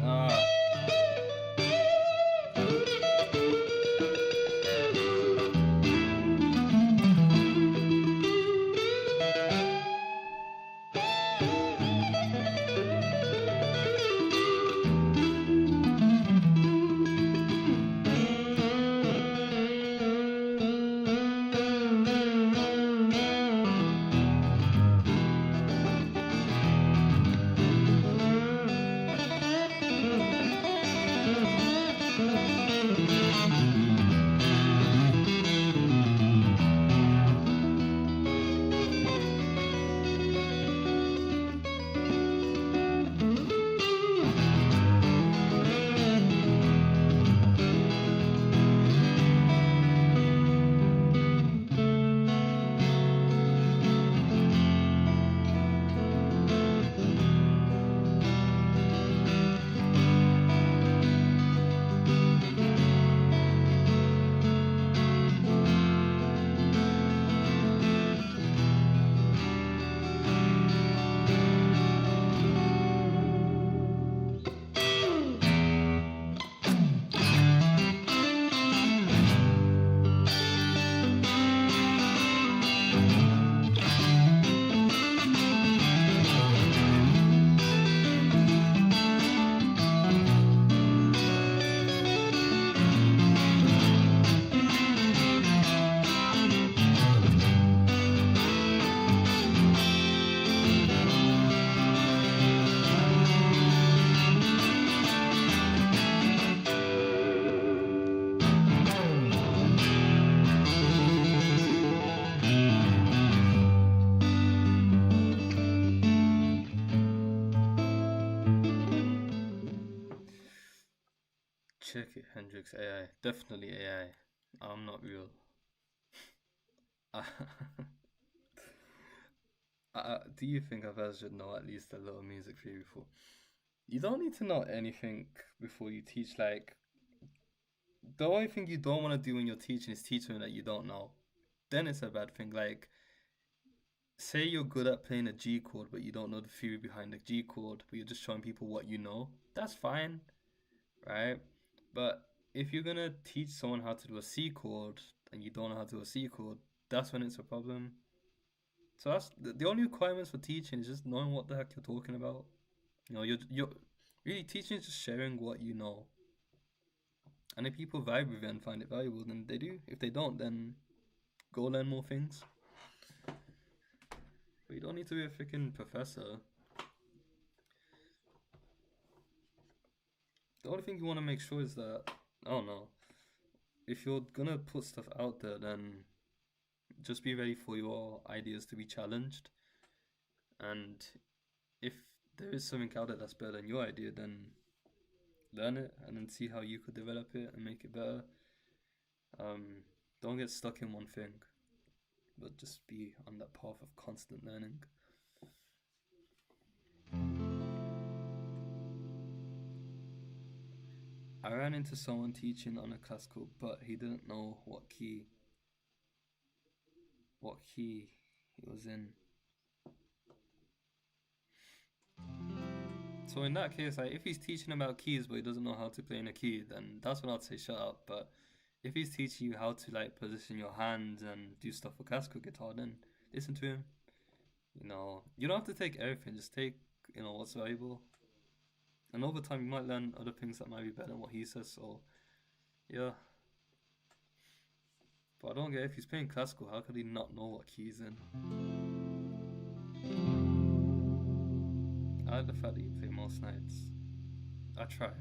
Ah, check it, Hendrix AI. Definitely AI. I'm not real. Do you think I've should know at least a little music theory before? You don't need to know anything before you teach. Like, the only thing you don't want to do when you're teaching is teach something that you don't know. Then it's a bad thing. Like, say you're good at playing a G chord, but you don't know the theory behind the G chord, but you're just showing people what you know. That's fine, right? But if you're gonna teach someone how to do a C chord and you don't know how to do a C chord, that's when it's a problem. So that's the only requirements for teaching is just knowing what the heck you're talking about. You're really teaching is just sharing what you know. And if people vibe with it and find it valuable, then they do. If they don't, then go learn more things. But you don't need to be a freaking professor. The only thing you want to make sure is that, I don't know, if you're gonna put stuff out there, then just be ready for your ideas to be challenged. And if there is something out there that's better than your idea, then learn it and then see how you could develop it and make it better. Don't get stuck in one thing, but just be on that path of constant learning. I ran into someone teaching on a classical, but he didn't know what key he was in. So in that case, like if he's teaching about keys but he doesn't know how to play in a key, then that's when I'd say shut up. But if he's teaching you how to like position your hands and do stuff with classical guitar, then listen to him. You don't have to take everything, just take, what's valuable. And over time you might learn other things that might be better than what he says, so yeah. But I don't get, if he's playing classical, how could he not know what key he's in? I like the fact that you play most nights. I try.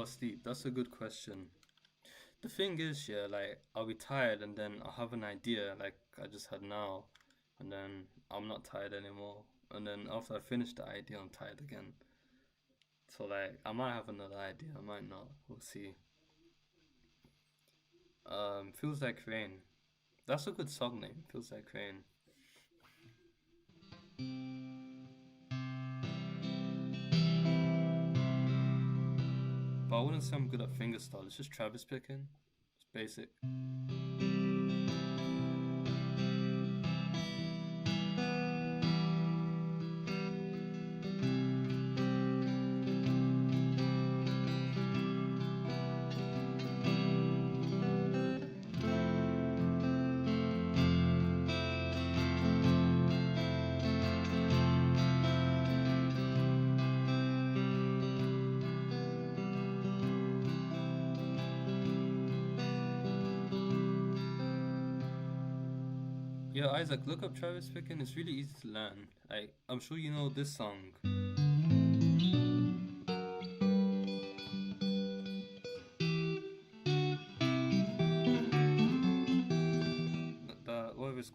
asleep? That's a good question. The thing is, yeah, like I'll be tired and then I'll have an idea like I just had now, and then I'm not tired anymore. And then after I finish the idea, I'm tired again. So like I might have another idea, I might not. We'll see. Feels like rain. That's a good song name. Feels like rain. But I wouldn't say I'm good at fingerstyle. It's just Travis picking. It's basic. Yeah, Isaac, look up Travis picking. It's really easy to learn. Like I'm sure you know this song. The what was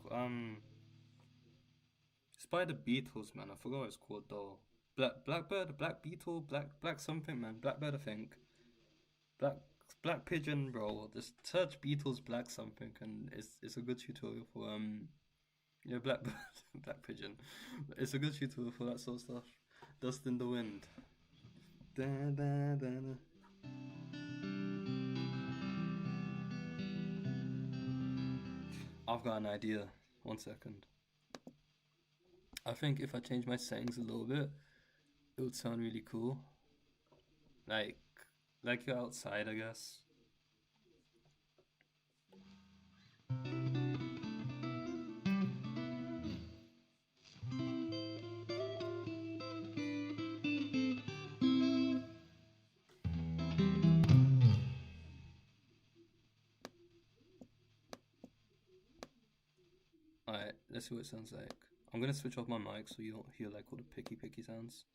it's by the Beatles, man. I forgot what it's called though. Blackbird, Black Beetle, Black something, man. Blackbird, I think. Black Black Pigeon, bro. Just search Beatles Black something, and it's a good tutorial for yeah, Blackbird, Black Pigeon. It's a good tutorial for that sort of stuff. Dust in the Wind. Da, da, da, da. I've got an idea. 1 second. I think if I change my settings a little bit, it would sound really cool. Like, like you're outside, I guess. Alright, let's see what it sounds like. I'm gonna switch off my mic so you don't hear like all the picky sounds.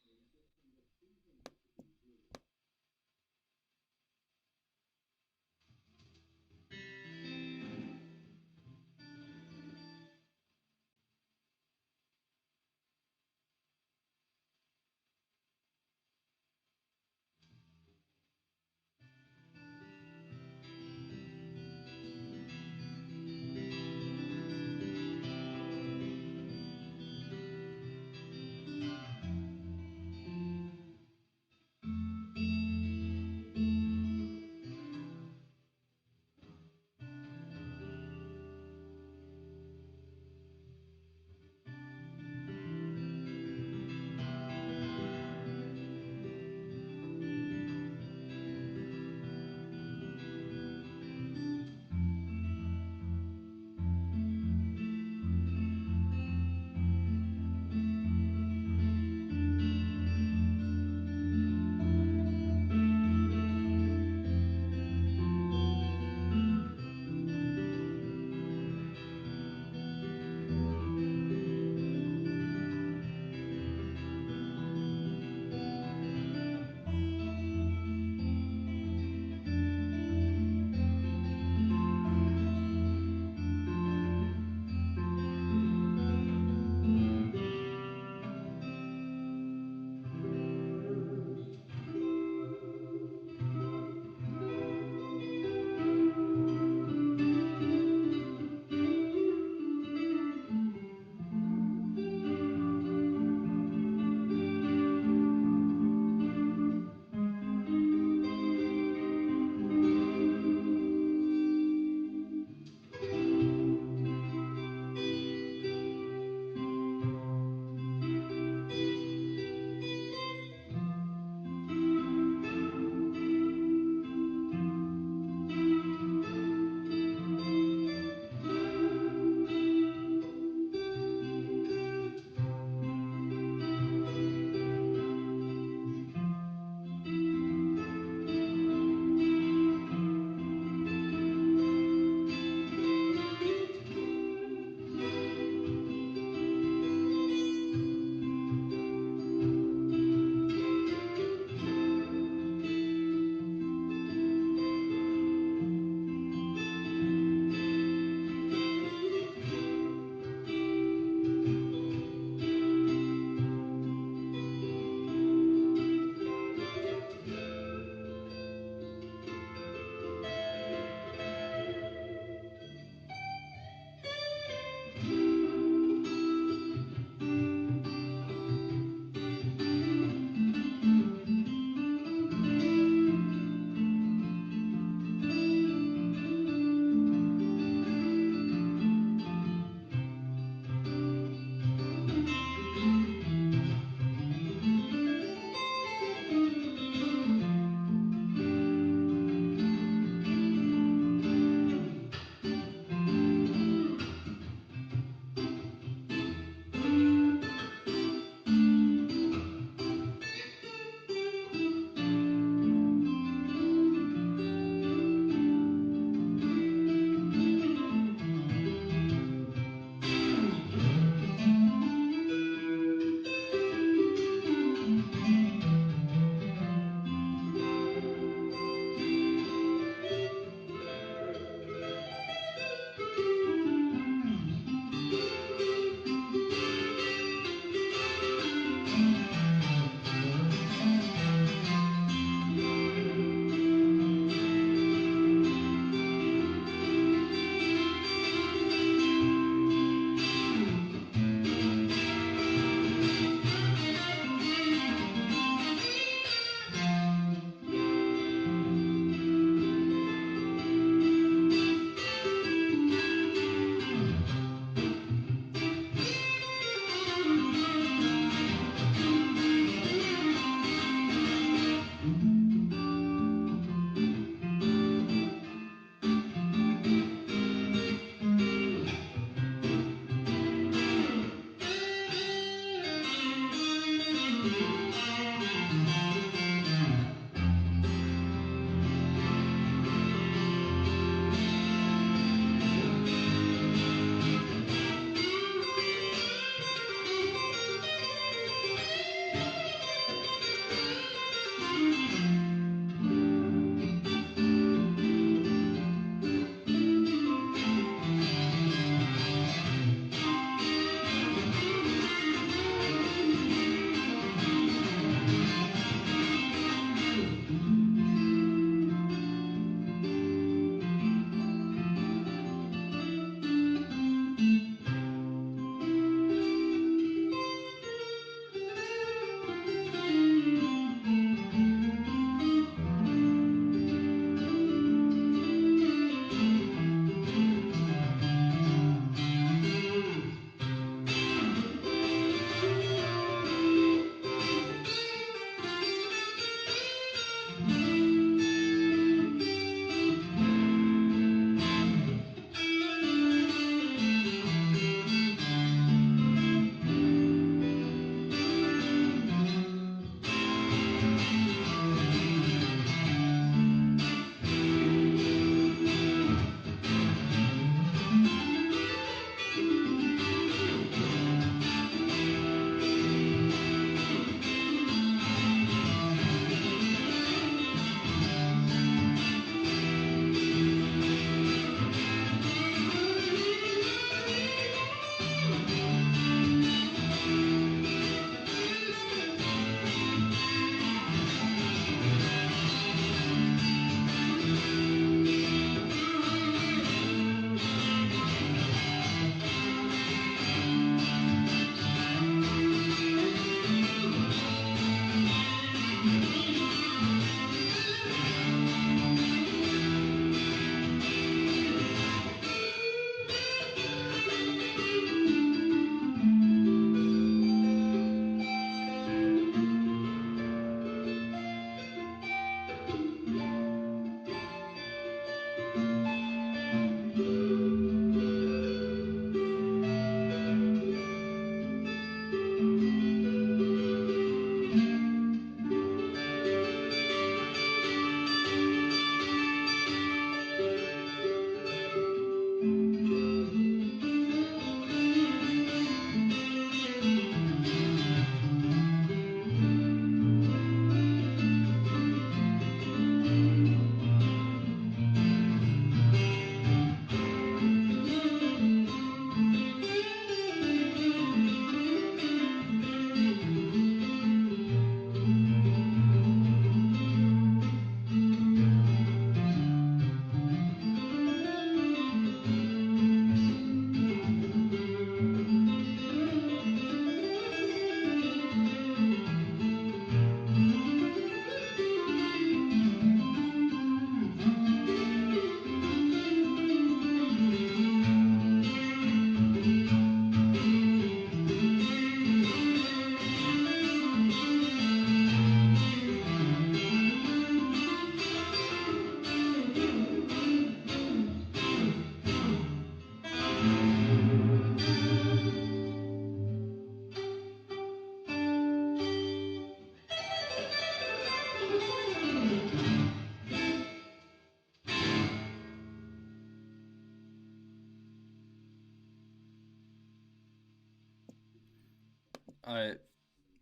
I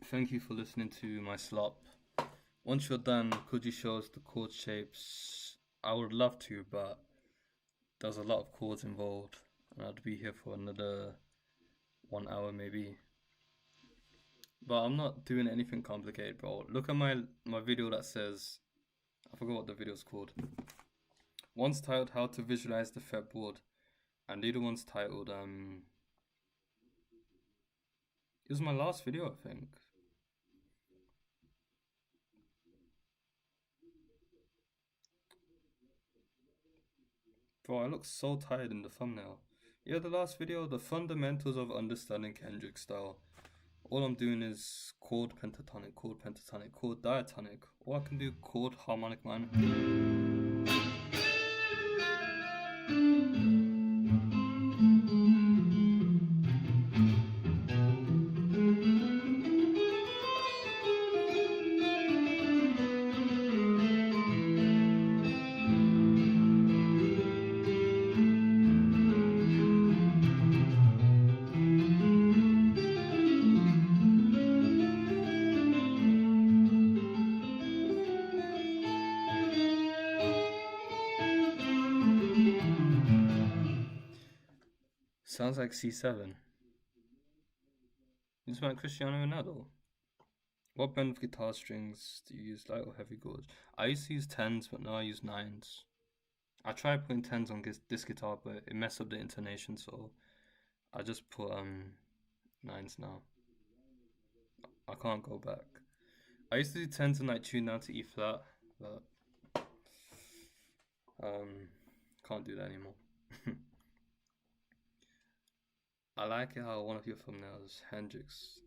thank you for listening to my slop. Once you're done, could you show us the chord shapes? I would love to, but there's a lot of chords involved, and I'd be here for another 1 hour maybe. But I'm not doing anything complicated, bro. Look at my video that says, I forgot what the video's called. One's titled "How to Visualize the Fretboard," and the other one's titled It was my last video, I think. Bro, I look so tired in the thumbnail. Yeah, the last video, the fundamentals of understanding Kendrick style. All I'm doing is chord pentatonic, chord pentatonic, chord diatonic, or I can do chord harmonic minor. Sounds like C7. You just like Cristiano Ronaldo. What brand of guitar strings do you use, light or heavy chords? I used to use 10s, but now I use 9s. I tried putting 10s on this guitar, but it messed up the intonation, so I just put 9s now. I can't go back. I used to do 10s and like tune down to E flat, but can't do that anymore. I like it how one of your thumbnails, Hendrix.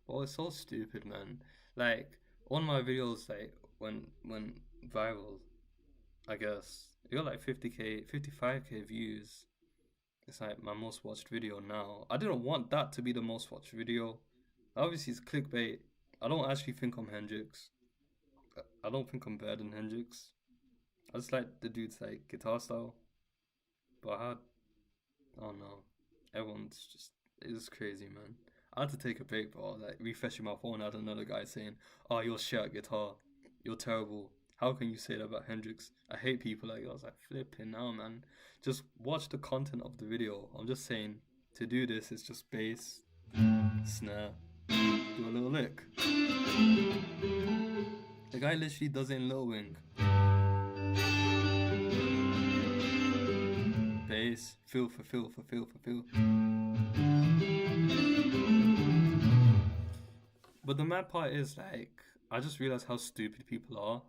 Oh, it's so stupid, man. Like on my videos, like when viral, I guess it got like 50k, 55k views. It's like my most watched video now. I didn't want that to be the most watched video. Obviously, it's clickbait. I don't actually think I'm Hendrix. I don't think I'm better than Hendrix. I just like the dude's like guitar style. But I don't know. Everyone's just it's crazy, man. I had to take a break, bro. Like refreshing my phone, I had another guy saying, "Oh, you're shit at guitar. You're terrible. How can you say that about Hendrix? I hate people like you." I was like, flipping now, man. Just watch the content of the video. I'm just saying to do this, it's just bass, snare, do a little lick. The guy literally does it in Lil Wing. Bass, feel for feel for feel for feel. But the mad part is like I just realized how stupid people are.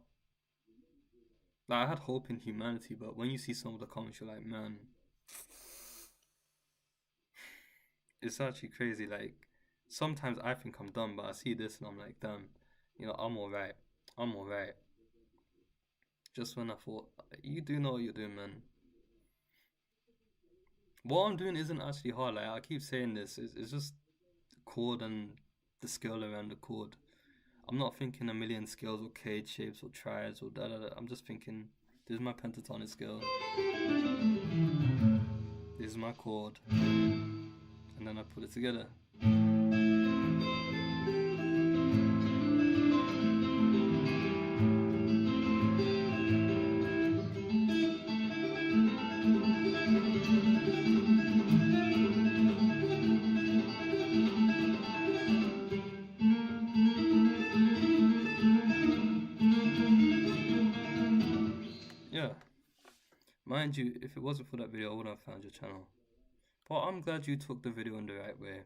Like I had hope in humanity, but when you see some of the comments, you're like, man, it's actually crazy. Like sometimes I think I'm dumb, but I see this and I'm like, damn, I'm alright. I'm alright. Just when I thought you do know what you're doing, man. What I'm doing isn't actually hard. Like I keep saying this, it's just chord and the scale around the chord. I'm not thinking a million scales or cage shapes or triads or da da da. I'm just thinking, this is my pentatonic scale. This is my chord. And then I put it together. Yeah. Mind you, if it wasn't for that video, I wouldn't have found your channel. But I'm glad you took the video in the right way.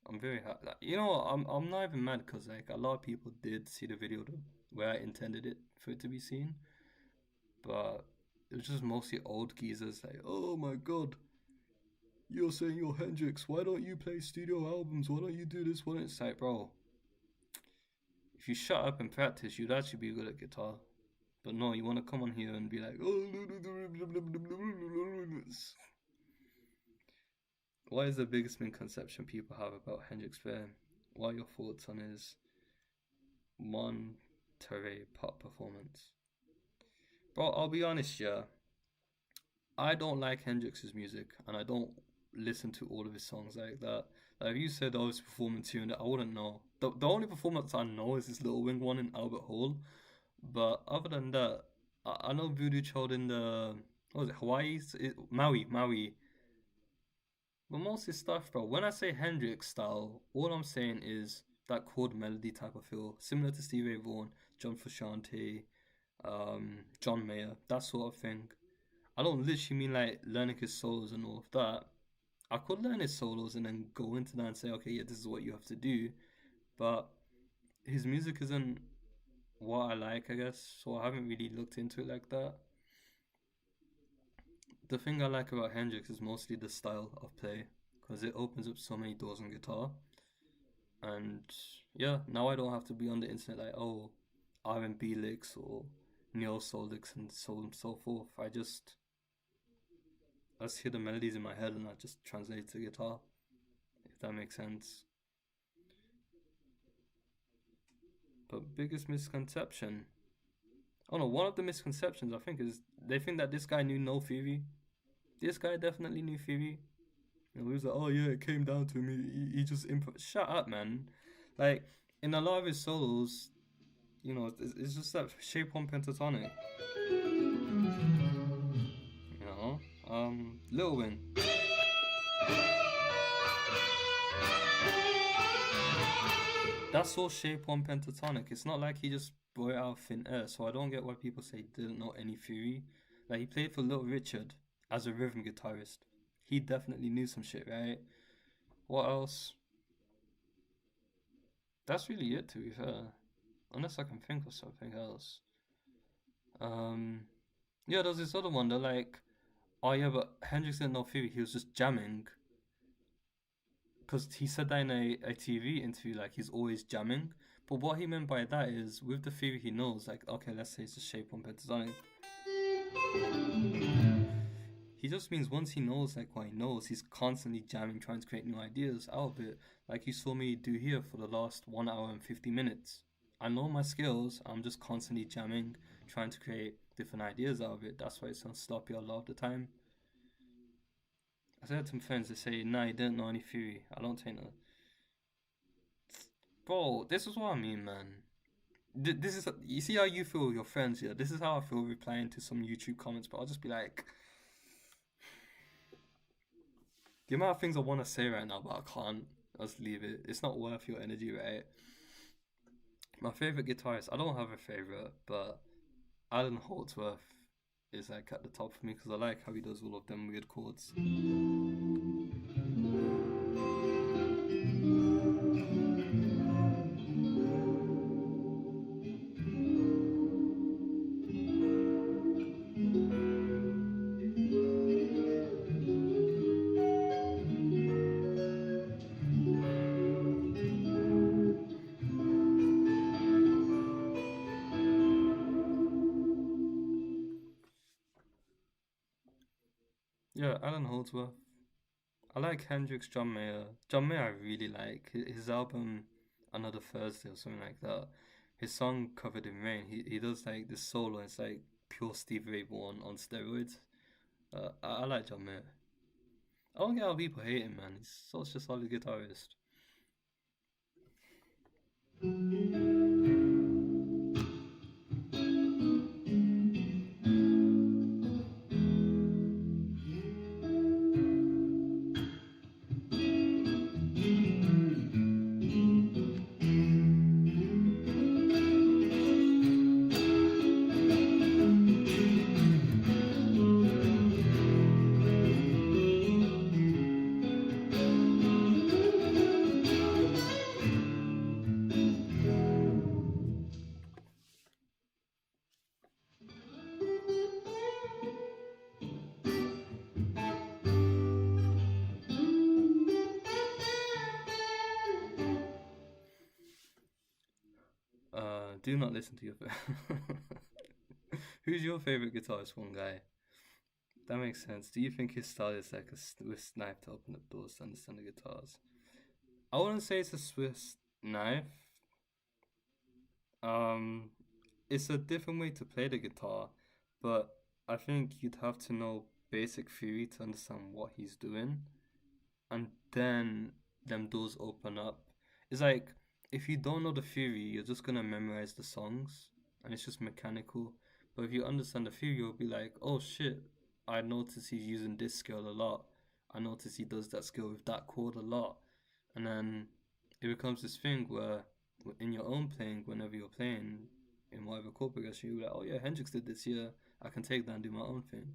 I'm very happy. Like, I'm not even mad because like a lot of people did see the video where I intended it for it to be seen, but it was just mostly old geezers like, oh my god, you're saying you're Hendrix. Why don't you play studio albums? Why don't you do this? Why don't it's like, bro, if you shut up and practice, you'd actually be good at guitar. But no, you want to come on here and be like, oh, what is the biggest misconception people have about Hendrix Fair? What are your thoughts on his Monterey pop performance? Bro, I'll be honest, yeah. I don't like Hendrix's music, and I don't listen to all of his songs like that. Like if you said, "Oh, it's performing tune," I wouldn't know. The only performance I know is this Little Wing one in Albert Hall. But other than that, I know Voodoo Child in the what was it Hawaii, Maui. But most of his stuff, bro. When I say Hendrix style, all I'm saying is that chord melody type of feel, similar to Stevie Ray Vaughan, John Frusciante, John Mayer, that sort of thing. I don't literally mean like learning his solos and all of that. I could learn his solos and then go into that and say, okay, yeah, this is what you have to do. But his music isn't what I like, I guess. So I haven't really looked into it like that. The thing I like about Hendrix is mostly the style of play because it opens up so many doors on guitar. And yeah, now I don't have to be on the internet like, oh, R&B licks or neo soul licks and so on and so forth. I just hear the melodies in my head and I just translate it to guitar, if that makes sense. But biggest misconception. Oh no, one of the misconceptions I think is they think that this guy knew no theory. This guy definitely knew theory. And he was like, oh yeah, it came down to me. He just improv. Shut up, man. Like in a lot of his solos, it's just that shape one pentatonic. You know, Little Wing. That's all shape one pentatonic. It's not like he just brought it out of thin air. So I don't get why people say he didn't know any theory. Like he played for Little Richard as a rhythm guitarist. He definitely knew some shit, right? What else? That's really it, to be fair. Unless I can think of something else. Um, yeah, there's this other one. They're like, oh yeah, but Hendrix didn't know theory. He was just jamming. Because he said that in a TV interview, like he's always jamming. But what he meant by that is, with the theory he knows, like, okay, let's say it's a shape on pentatonic. He just means once he knows like what he knows, he's constantly jamming, trying to create new ideas out of it. Like you saw me do here for the last 1 hour and 50 minutes. I know my skills. I'm just constantly jamming, trying to create different ideas out of it. That's why it's on sloppy a lot of the time. I said to some friends, they say, "Nah, you didn't know any theory." I don't take no. Bro, this is what I mean, man. This is you see how you feel with your friends here. This is how I feel replying to some YouTube comments. But I'll just be like, the amount of things I want to say right now, but I can't. I'll just leave it. It's not worth your energy, right? My favorite guitarist. I don't have a favorite, but Alan Holdsworth is like at the top for me because I like how he does all of them weird chords. Yeah, Alan Holdsworth. I like Hendrix, John Mayer. John Mayer, I really like his album, Another Thursday or something like that. His song Covered in Rain. He does like this solo. It's like pure Steve Ray Vaughan on steroids. I like John Mayer. I don't get how people hate him, man. He's such a solid guitarist. Do not listen to your. Who's your favorite guitarist? One guy. That makes sense. Do you think his style is like a Swiss knife to open up doors to understand the guitars? I wouldn't say it's a Swiss knife. Um, it's a different way to play the guitar, but I think you'd have to know basic theory to understand what he's doing, and then them doors open up. It's like if you don't know the theory, you're just gonna memorize the songs and it's just mechanical. But if you understand the theory, you'll be like, oh shit, I notice he's using this scale a lot. I notice he does that scale with that chord a lot. And then it becomes this thing where in your own playing, whenever you're playing in whatever chord progression, you're like, oh yeah, Hendrix did this, yeah, I can take that and do my own thing.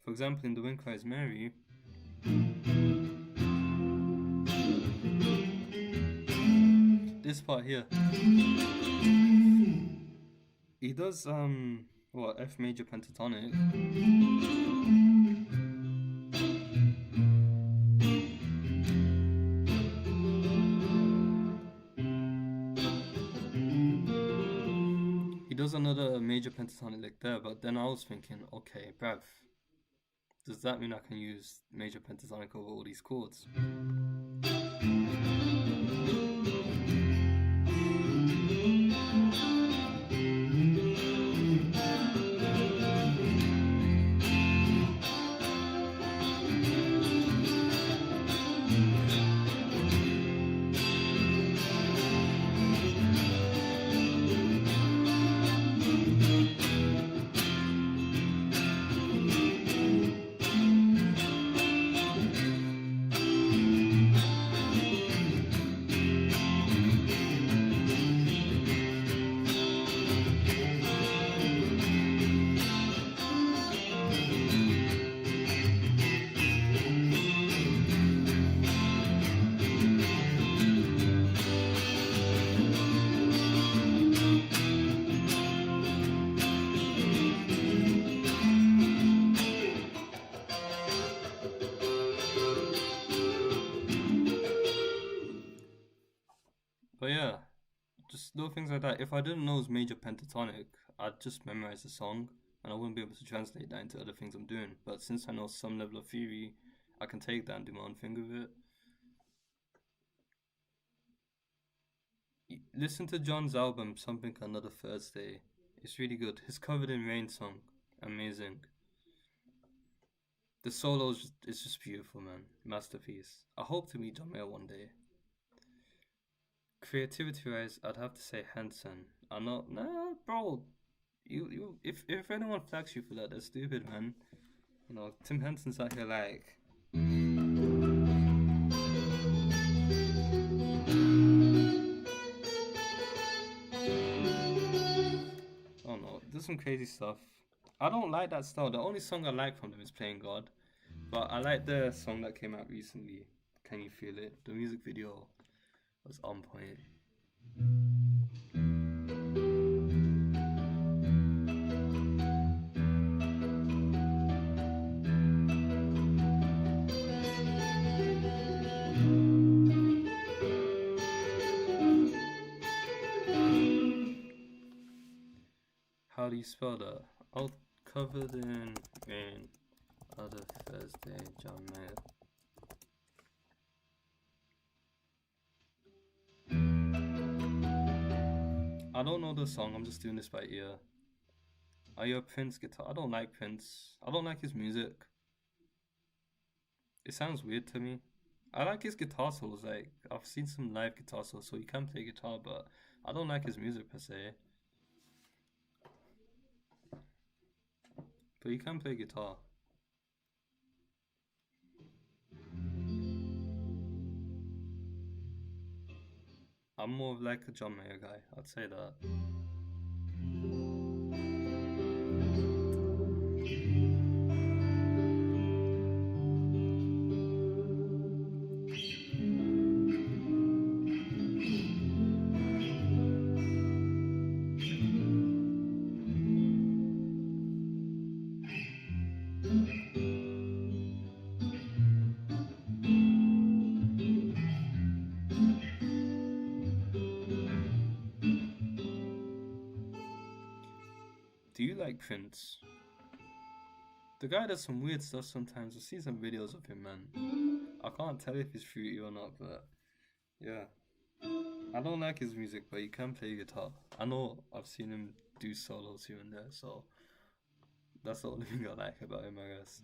For example, in The Wind Cries Mary, this part here, he does what, F major pentatonic. He does another major pentatonic like there, but then I was thinking, okay, bruv, does that mean I can use major pentatonic over all these chords? But yeah, just little things like that. If I didn't know it was major pentatonic, I'd just memorize the song and I wouldn't be able to translate that into other things I'm doing. But since I know some level of theory, I can take that and do my own thing with it. Listen to John's album, Something Another Thursday. It's really good. His Covered in Rain song, amazing. The solos is just beautiful, man. Masterpiece. I hope to meet John Mayer one day. Creativity wise, I'd have to say Henson. I'm not, nah, bro. If anyone flags you for that, they're stupid, man. You know, Tim Henson's out here like. Oh no, there's some crazy stuff. I don't like that style. The only song I like from them is Playing God. But I like the song that came out recently. Can You Feel It? The music video was on point. How do you spell that? All covered in rain. Other Thursday, John Mayer. I don't know the song, I'm just doing this by ear. Are you a Prince guitar? I don't like Prince. I don't like his music. It sounds weird to me. I like his guitar solos, like, I've seen some live guitar solos, so he can play guitar, but I don't like his music per se. But he can play guitar. I'm more of like a John Mayer guy, I'd say that. Do you like Prince? The guy does some weird stuff sometimes. I see some videos of him, man. I can't tell if he's fruity or not, but yeah. I don't like his music, but he can play guitar. I know I've seen him do solos here and there, so that's the only thing I like about him, I guess.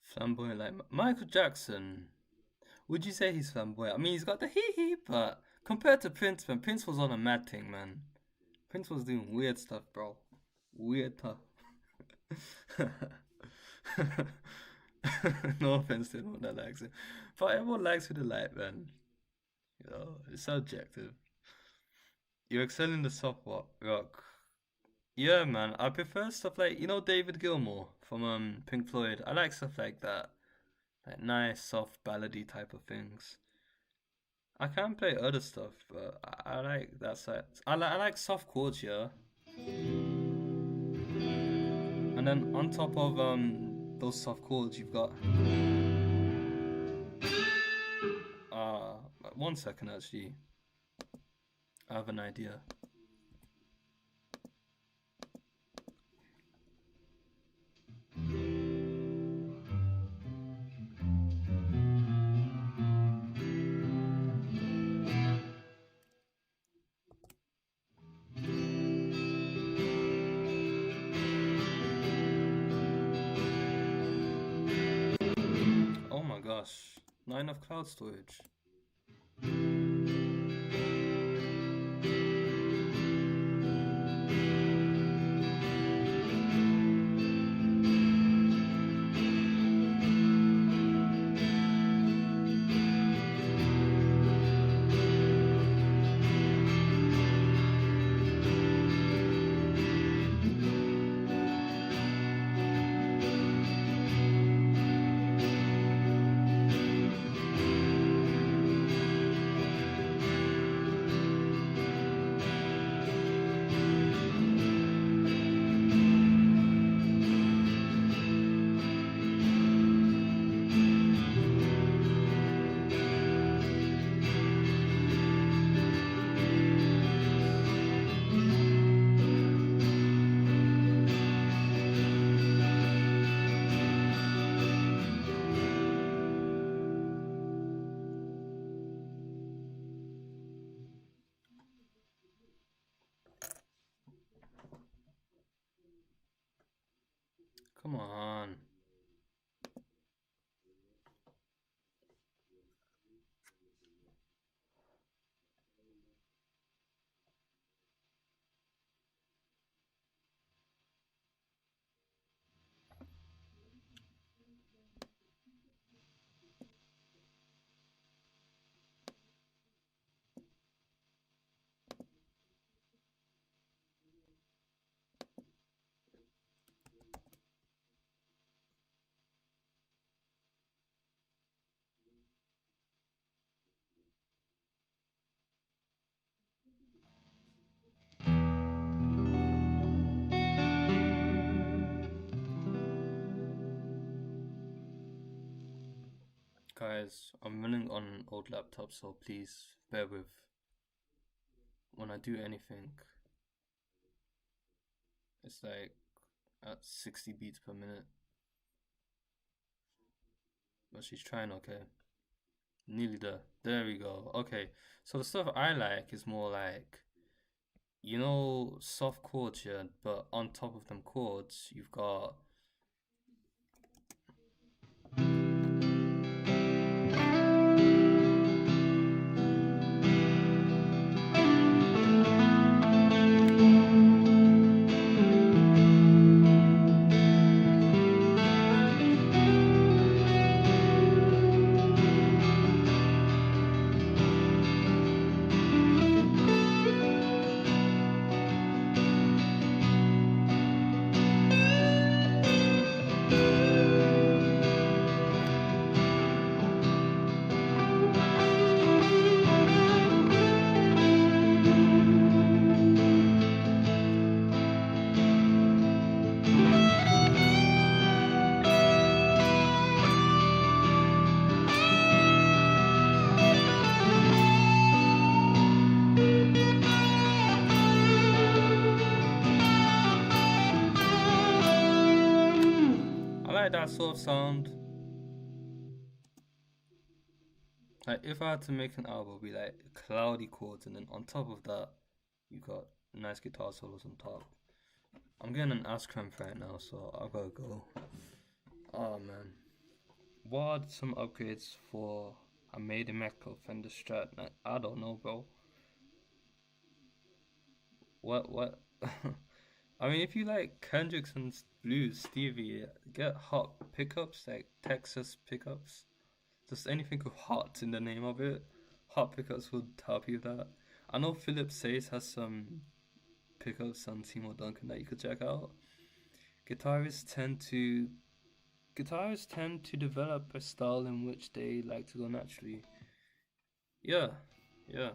Flamboyant like Michael Jackson. Would you say he's flamboyant? I mean, he's got the hee hee, but compared to Prince, man, Prince was on a mad thing, man. Prince was doing weird stuff, bro. Weird stuff. No offense to anyone that likes it, but everyone likes who they like, man. You know, it's subjective. You excel in the soft rock. Yeah, man. I prefer stuff like David Gilmour from Pink Floyd. I like stuff like that, like nice, soft, ballady type of things. I can play other stuff, but I like that side. I like soft chords, yeah. And then on top of those soft chords, you've got uh 1 second actually. I have an idea. Oh my gosh, not enough cloud storage. Come on. Guys, I'm running on an old laptop, so please bear with when I do anything. It's like at 60 beats per minute. But she's trying okay. Nearly there. There we go. Okay. So the stuff I like is more like, soft chords here, but on top of them chords, you've got I like that sort of sound. Like if I had to make an album, it'd be like cloudy chords, and then on top of that, you got nice guitar solos on top. I'm getting an ass cramp right now, so I gotta go. Oh man, what are some upgrades for a Made in Mexico Fender Strat? I don't know, bro. What? I mean, if you like Kendrick's and blues, Stevie, get hot pickups like Texas pickups. Just anything with hot in the name of it. Hot pickups would help you with that. I know Philip Says has some pickups on Timo Duncan that you could check out. Guitarists tend to guitarists tend to develop a style in which they like to go naturally. Yeah, yeah.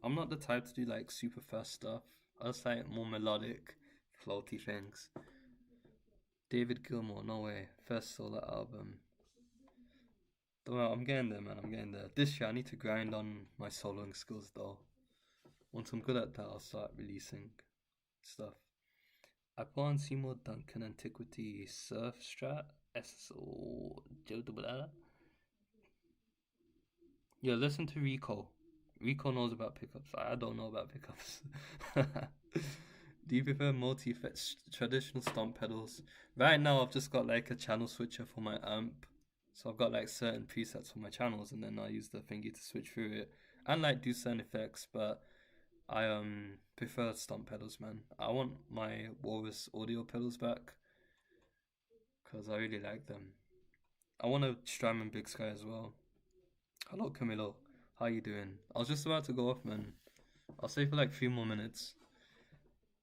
I'm not the type to do like super fast stuff. I just like more melodic, floaty things. David Gilmour, no way. First solo album. Don't know, I'm getting there, man. I'm getting there. This year, I need to grind on my soloing skills, though. Once I'm good at that, I'll start releasing stuff. I put on Seymour Duncan Antiquity Surf Strat. SSO. Yeah, listen to Rico. Rico knows about pickups. I don't know about pickups. Do you prefer multi-effect traditional stomp pedals? Right now, I've just got like a channel switcher for my amp. So I've got like certain presets for my channels, and then I use the thingy to switch through it and like do certain effects. But I prefer stomp pedals, man. I want my Walrus audio pedals back because I really like them. I want a Strymon Big Sky as well. Hello, Camilo. How you doing? I was just about to go off, man. I'll stay for like 3 more minutes.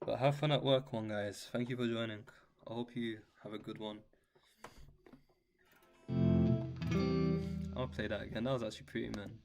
But have fun at work, one guys. Thank you for joining. I hope you have a good one. I'll play that again. That was actually pretty, man.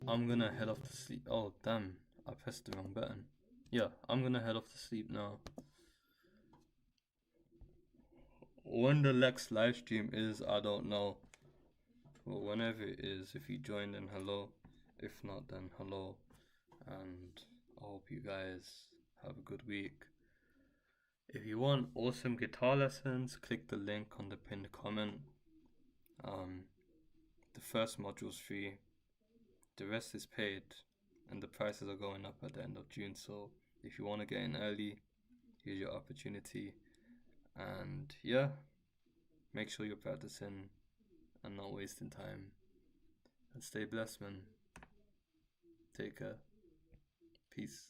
I'm gonna head off to sleep. Oh, damn. I pressed the wrong button. Yeah, I'm gonna head off to sleep now. When the next live stream is, I don't know. Well, whenever it is, if you join, then hello. If not, then hello. And I hope you guys have a good week. If you want awesome guitar lessons, click the link on the pinned comment. The first module's free. The rest is paid, and the prices are going up at the end of June. So if you want to get in early, here's your opportunity. And yeah, make sure you're practicing and not wasting time. And stay blessed, man. Take care. Peace.